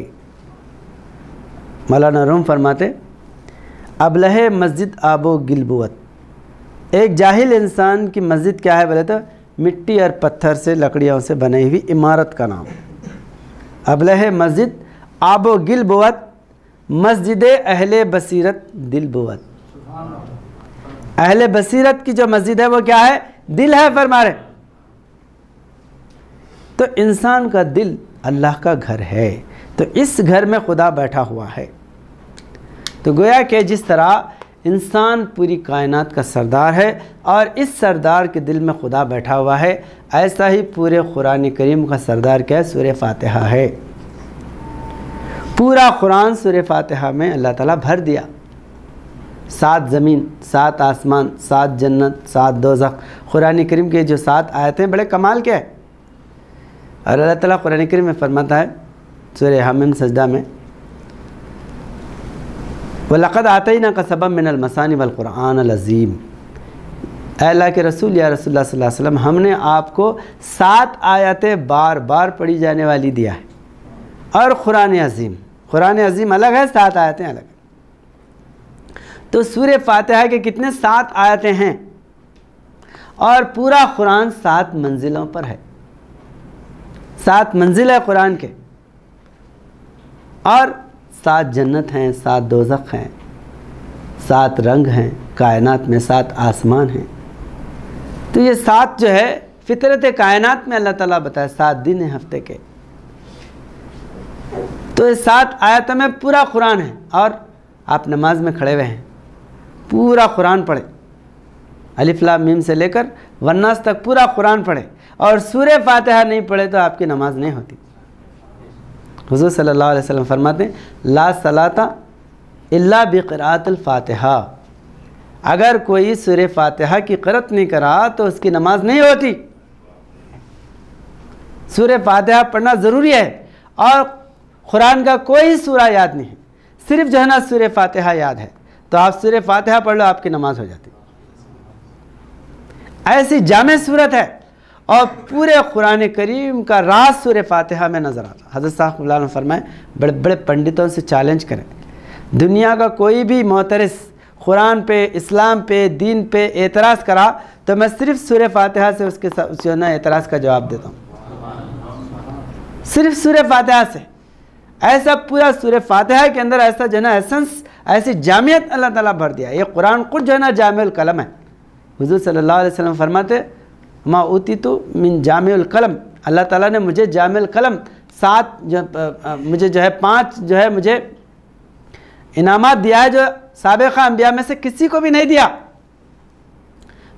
S1: मौलाना रूम फरमाते, अबलह मस्जिद आबो गिलबुवत। एक जाहिल इंसान की मस्जिद क्या है बोले तो मिट्टी और पत्थर से, लकड़ियों से बनी हुई इमारत का नाम। अबलह मस्जिद आबो गिलबुवत, मस्जिद अहले बसीरत दिलबुवत। अहले बसीरत की जो मस्जिद है वो क्या है? दिल है फरमारे। तो इंसान का दिल अल्लाह का घर है, तो इस घर में खुदा बैठा हुआ है। तो गोया कि जिस तरह इंसान पूरी कायनात का सरदार है और इस सरदार के दिल में खुदा बैठा हुआ है, ऐसा ही पूरे कुरान करीम का सरदार क्या है? सूरह फातिहा है। पूरा कुरान सूरह फातिहा में अल्लाह ताला भर दिया। 7 ज़मीन, 7 आसमान, 7 जन्नत, 7 दोज़ख। कुरान करीम के जो 7 आयतें बड़े कमाल के हैं। और अल्लाह ताला कुरान करीम में फरमाता है सूरह हामीम सजदा में, वलक़द आतैना का सबब मिनल मसानी वल क़ुरआन अल अज़ीम। अल्लाह के रसूल या रसूलुल्लाह सल्लल्लाहु अलैहि वसल्लम, हमने आपको 7 आयतें बार बार पढ़ी जाने वाली दिया है। और कुरान अज़ीम, कुरान अज़ीम अलग है, 7 आयतें अलग है। तो सूरह फातिहा के कितने 7 आयतें हैं और पूरा कुरान 7 मंजिलों पर है। 7 मंजिल है कुरान के, और 7 जन्नत हैं, 7 दोज़ख हैं, 7 रंग हैं कायनात में, 7 आसमान हैं। तो ये 7 जो है फितरत कायनात में अल्लाह ताला बताया, 7 दिन हैं हफ्ते के। तो ये 7 आयतों में पूरा कुरान है। और आप नमाज में खड़े हुए हैं, पूरा कुरान पढ़े, अलिफ लाम मीम से लेकर वन्नास तक पूरा कुरान पढ़े और सूरह फातिहा नहीं पढ़े तो आपकी नमाज नहीं होती। हुज़ूर सल्लल्लाहु अलैहि वसल्लम फरमाते हैं, ला सलाता इल्ला बिक़िराअतिल फातिहा। अगर कोई सूरह फातिहा की क़िराअत नहीं करा तो उसकी नमाज नहीं होती। सूरह फातिहा पढ़ना ज़रूरी है। और कुरान का कोई सूरा याद नहीं है, सिर्फ जो है ना सूरह फातिहा याद है। तो आप सूरह फातिहा पढ़ लो, आपकी नमाज हो जाती। ऐसी जामे सूरत है और पूरे कुरान करीम का राज सूरह फातिहा में नज़र आता। हज़रत साहब ने फरमाए, बड़े बड़े पंडितों से चैलेंज करें, दुनिया का कोई भी मोतरस कुरान पे, इस्लाम पे, दीन पे एतराज़ करा तो मैं सिर्फ सूरह फातिहा से उसके जो ना एतराज़ का जवाब देता हूँ, सिर्फ सूरह फातिहा से। ऐसा पूरा सूरह फातिहा के अंदर ऐसा जो ना एसेंस, ऐसी जामियत अल्लाह ताला भर दिया। ये कुरान खुद जो है ना जामिउल कलम है। हुज़ूर सल्लल्लाहु अलैहि वसल्लम फरमाते, मा ऊतीतु मिन जामिउल कलम, अल्लाह ताला ने मुझे जामिउल कलम 7 मुझे जो है 5 जो है मुझे इनामात दिया है जो साबिक़ा अंबिया में से किसी को भी नहीं दिया।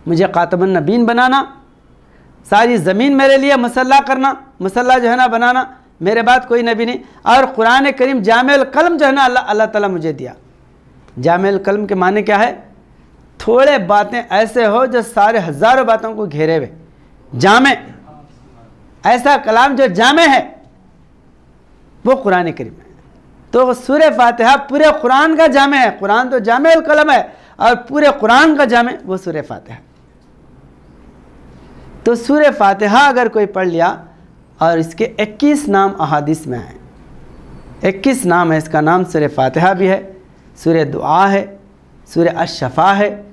S1: मुझे ख़ातमुन नबीन बनाना, सारी ज़मीन मेरे लिए मुसल्ला करना, मुसल्ला जो है ना बनाना, मेरे बाद कोई नबी नहीं, और कुरान करीम जामिउल कलम जो है ना अल्लाह ताला मुझे दिया। जामिउल कलम के माने क्या है? थोड़े बातें ऐसे हो जो सारे हज़ारों बातों को घेरे हुए, जामे, ऐसा कलाम जो जामे है वो कुरान करीम है। तो सूरह फातिहा पूरे कुरान का जामे है। कुरान तो जामिउल कलम है और पूरे कुरान का जामे वो सूरह फातिहा। तो सूरह फातिहा अगर कोई पढ़ लिया, और इसके 21 नाम अहादीस में आए, 21 नाम है। इसका नाम सूरह फातिहा भी है, सूरह दुआ है, सूरह अश-शफ़ा है,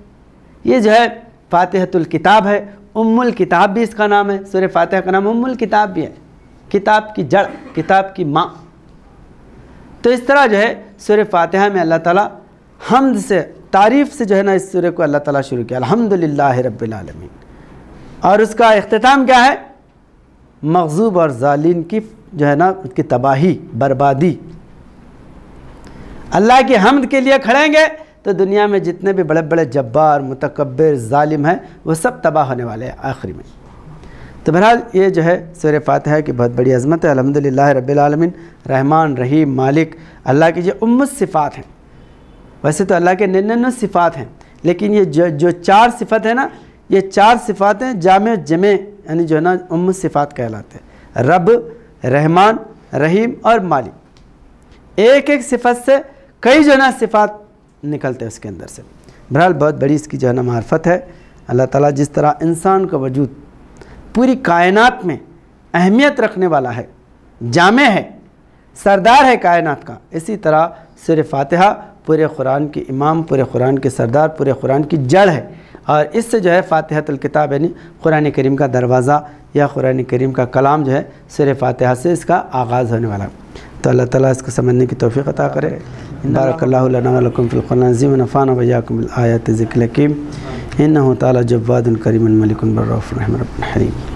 S1: ये जो है फातिहतुल किताब है, उम्मुल किताब भी इसका नाम है। सूरह फातिहा का नाम उम्मुल किताब भी है, किताब की जड़, किताब की माँ। तो इस तरह जो है सूरह फातिहा में अल्लाह ताला हम्द से, तारीफ़ से जो है ना इस सूरह को अल्लाह ताला शुरू किया, अल्हम्दुलिल्लाहि रब्बिल आलमीन। और उसका इख्तिताम क्या है? मग़ज़ूब और ज़ालिम की जो है ना उसकी तबाही, बर्बादी। अल्लाह की हम्द के लिए खड़ेंगे तो दुनिया में जितने भी बड़े बड़े जब्बार, मुतकब्बिर, ज़ालिम हैं वो सब तबाह होने वाले हैं आखिरी में। तो बहरहाल ये जो है सूरह फातिहा की बहुत बड़ी अज़मत है। अल्हम्दुलिल्लाह रब्बिल आलमीन, रहमान, रहीम, मालिक, अल्लाह की जो उम्मुस सिफ़ात हैं। वैसे तो अल्लाह के 99 सिफ़ात हैं, लेकिन ये जो 4 सिफ़त है ना, ये 4 सिफ़ातें जामे जमे यानी जो है ना उम्मुस सिफ़ात कहलाते हैं। रब, रहमान, रहीम और मालिक, एक एक सिफ़त से कई जो है ना सिफ़ात निकलते हैं उसके अंदर से। बहरहाल बहुत बड़ी इसकी जो है ना मार्फत है। अल्लाह ताला जिस तरह इंसान का वजूद पूरी कायनात में अहमियत रखने वाला है, जामे है, सरदार है कायनात का, इसी तरह सूरह फातिहा पूरे कुरान की इमाम, पूरे कुरान के सरदार, पूरे कुरान की जड़ है। और इससे जो है फातिहतुल किताब यानी कुरान करीम का दरवाज़ा या कुरान करीम का कलाम जो है सूरह फातिहा से इसका आगाज़ होने वाला है। तो अल्लाह ताला इसको समझने की तौफ़ीक़ अता करे। बारकल्लाहु लना व लकुम फ़िल क़ुरआन अज़ीम व नफ़अना व इय्याकुम बिल आयाति ज़िक्रिल हकीम। इन्नहु तआला जव्वादुन करीमुन मलिकुन बर्रऊफ़ुर रहीम।